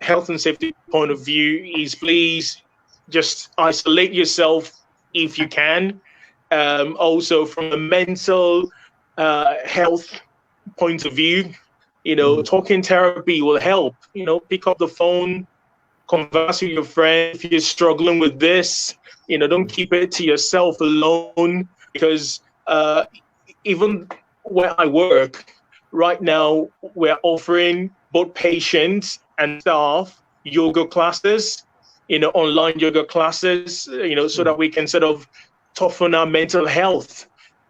health and safety point of view is, please just isolate yourself if you can. Also from a mental health point of view, talking therapy will help. Pick up the phone, converse with your friend. If you're struggling with this, don't keep it to yourself alone, because even where I work right now, we're offering both patients and staff yoga classes, online yoga classes, so that we can sort of toughen our mental health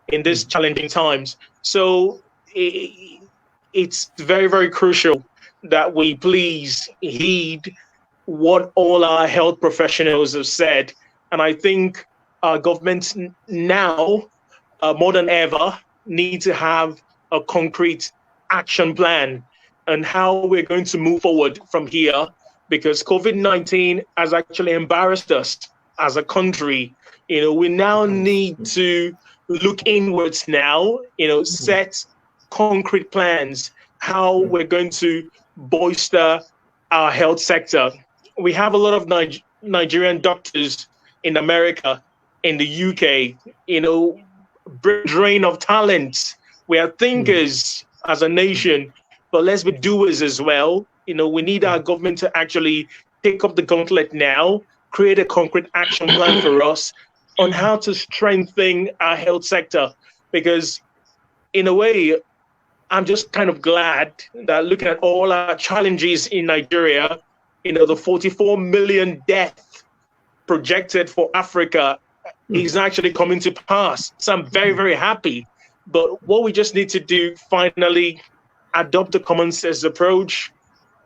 in these challenging times. So it's very, very crucial that we please heed what all our health professionals have said. And I think our government now, more than ever, need to have a concrete action plan on how we're going to move forward from here, because COVID-19 has actually embarrassed us as a country. We now need to look inwards now, set concrete plans, how we're going to bolster our health sector. We have a lot of Nigerian doctors in America, in the UK, drain of talent. We are thinkers as a nation, but let's be doers as well. We need our government to actually pick up the gauntlet now, create a concrete action plan for us on how to strengthen our health sector. Because in a way, I'm just kind of glad that looking at all our challenges in Nigeria, the 44 million deaths projected for Africa is actually coming to pass. So I'm very, very happy. But what we just need to do, finally, adopt the common sense approach.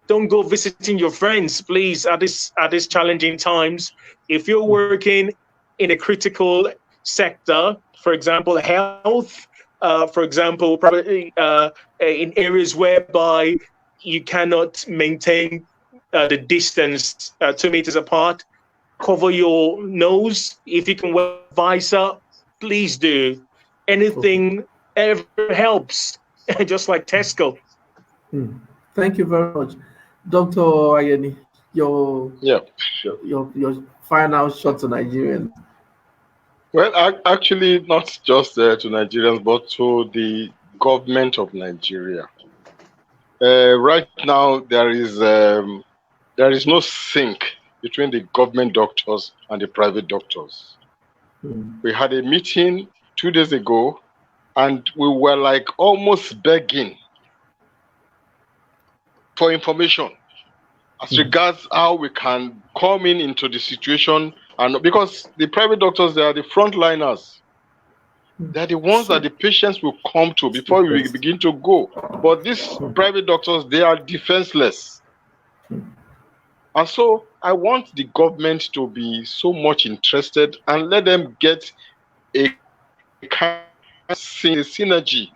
Don't go visiting your friends, please, at this challenging times. If you're working in a critical sector, for example, health, for example, probably in areas whereby you cannot maintain the distance 2 meters apart, cover your nose. If you can wear a visor, please do. Anything ever helps, just like Tesco. Thank you very much. Dr. Ayeni. your final shot to Nigerians. Well, actually, not just to Nigerians, but to the government of Nigeria. Right now, there is no sync between the government doctors and the private doctors. We had a meeting 2 days ago, and we were like almost begging for information as regards how we can come into the situation, and because the private doctors, they are the frontliners. They're the ones that the patients will come to before we begin to go. But these private doctors, they are defenseless. And so I want the government to be so much interested and let them get a kind of synergy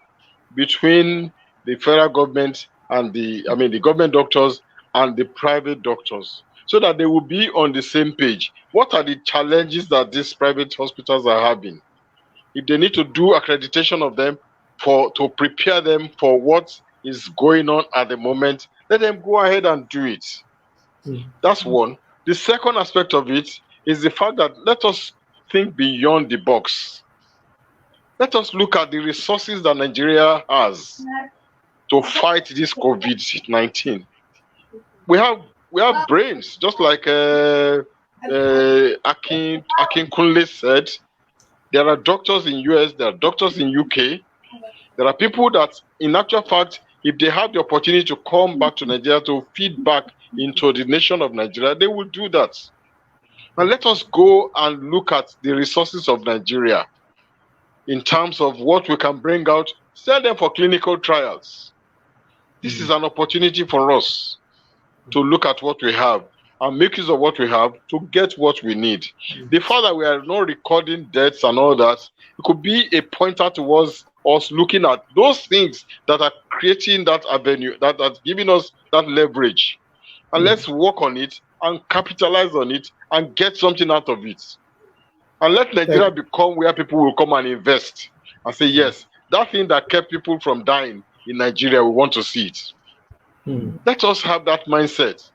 between the federal government and the government doctors and the private doctors, so that they will be on the same page. What are the challenges that these private hospitals are having? If they need to do accreditation of them to prepare them for what is going on at the moment, let them go ahead and do it. That's one. The second aspect of it is the fact that let us think beyond the box. Let us look at the resources that Nigeria has to fight this COVID-19. We have brains, just like Akin Kunle said. There are doctors in US, there are doctors in UK. There are people that, in actual fact, if they have the opportunity to come back to Nigeria to feed back into the nation of Nigeria, they will do that. And let us go and look at the resources of Nigeria in terms of what we can bring out, send them for clinical trials. This is an opportunity for us to look at what we have and make use of what we have to get what we need. The fact that we are not recording deaths and all that, it could be a pointer towards us looking at those things that are creating that avenue, that are giving us that leverage. And let's work on it and capitalize on it and get something out of it. And let Nigeria become where people will come and invest and say, yes, that thing that kept people from dying in Nigeria, we want to see it. Let us have that mindset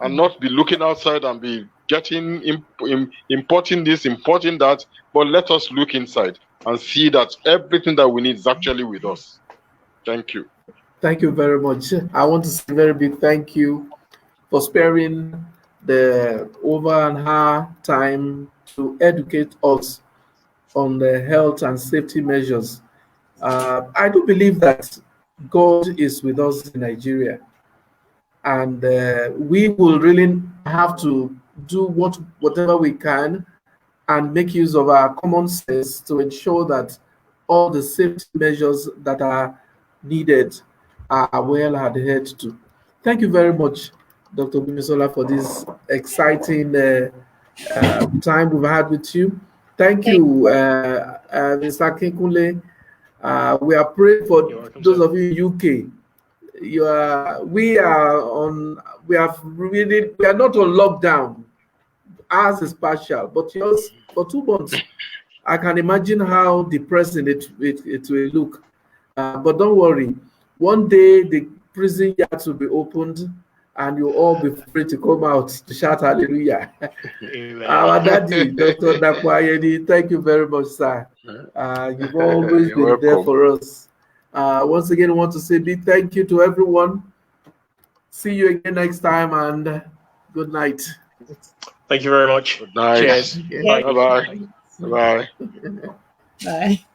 and not be looking outside and be getting importing this, importing that, but let us look inside and see that everything that we need is actually with us. Thank you. Thank you very much. I want to say a very big thank you for sparing the over an hour time to educate us on the health and safety measures. I do believe that God is with us in Nigeria, and we will really have to do whatever we can and make use of our common sense to ensure that all the safety measures that are needed are well adhered to. Thank you very much, Dr. Gbemisola, for this exciting time we've had with you. Thank you, Mr. Akinkunle. We are praying for those of you in UK. We are not on lockdown. Ours is partial, but yours for 2 months. I can imagine how depressing it will look. But don't worry. One day the prison yards will be opened, and you'll all be free to come out to shout hallelujah. Our daddy, Dr. Dakwayeni, thank you very much, sir. You've always been welcome. There for us. Once again, I want to say big thank you to everyone. See you again next time, and good night. Thank you very much. Good night. Cheers. Bye-bye. Bye. Bye.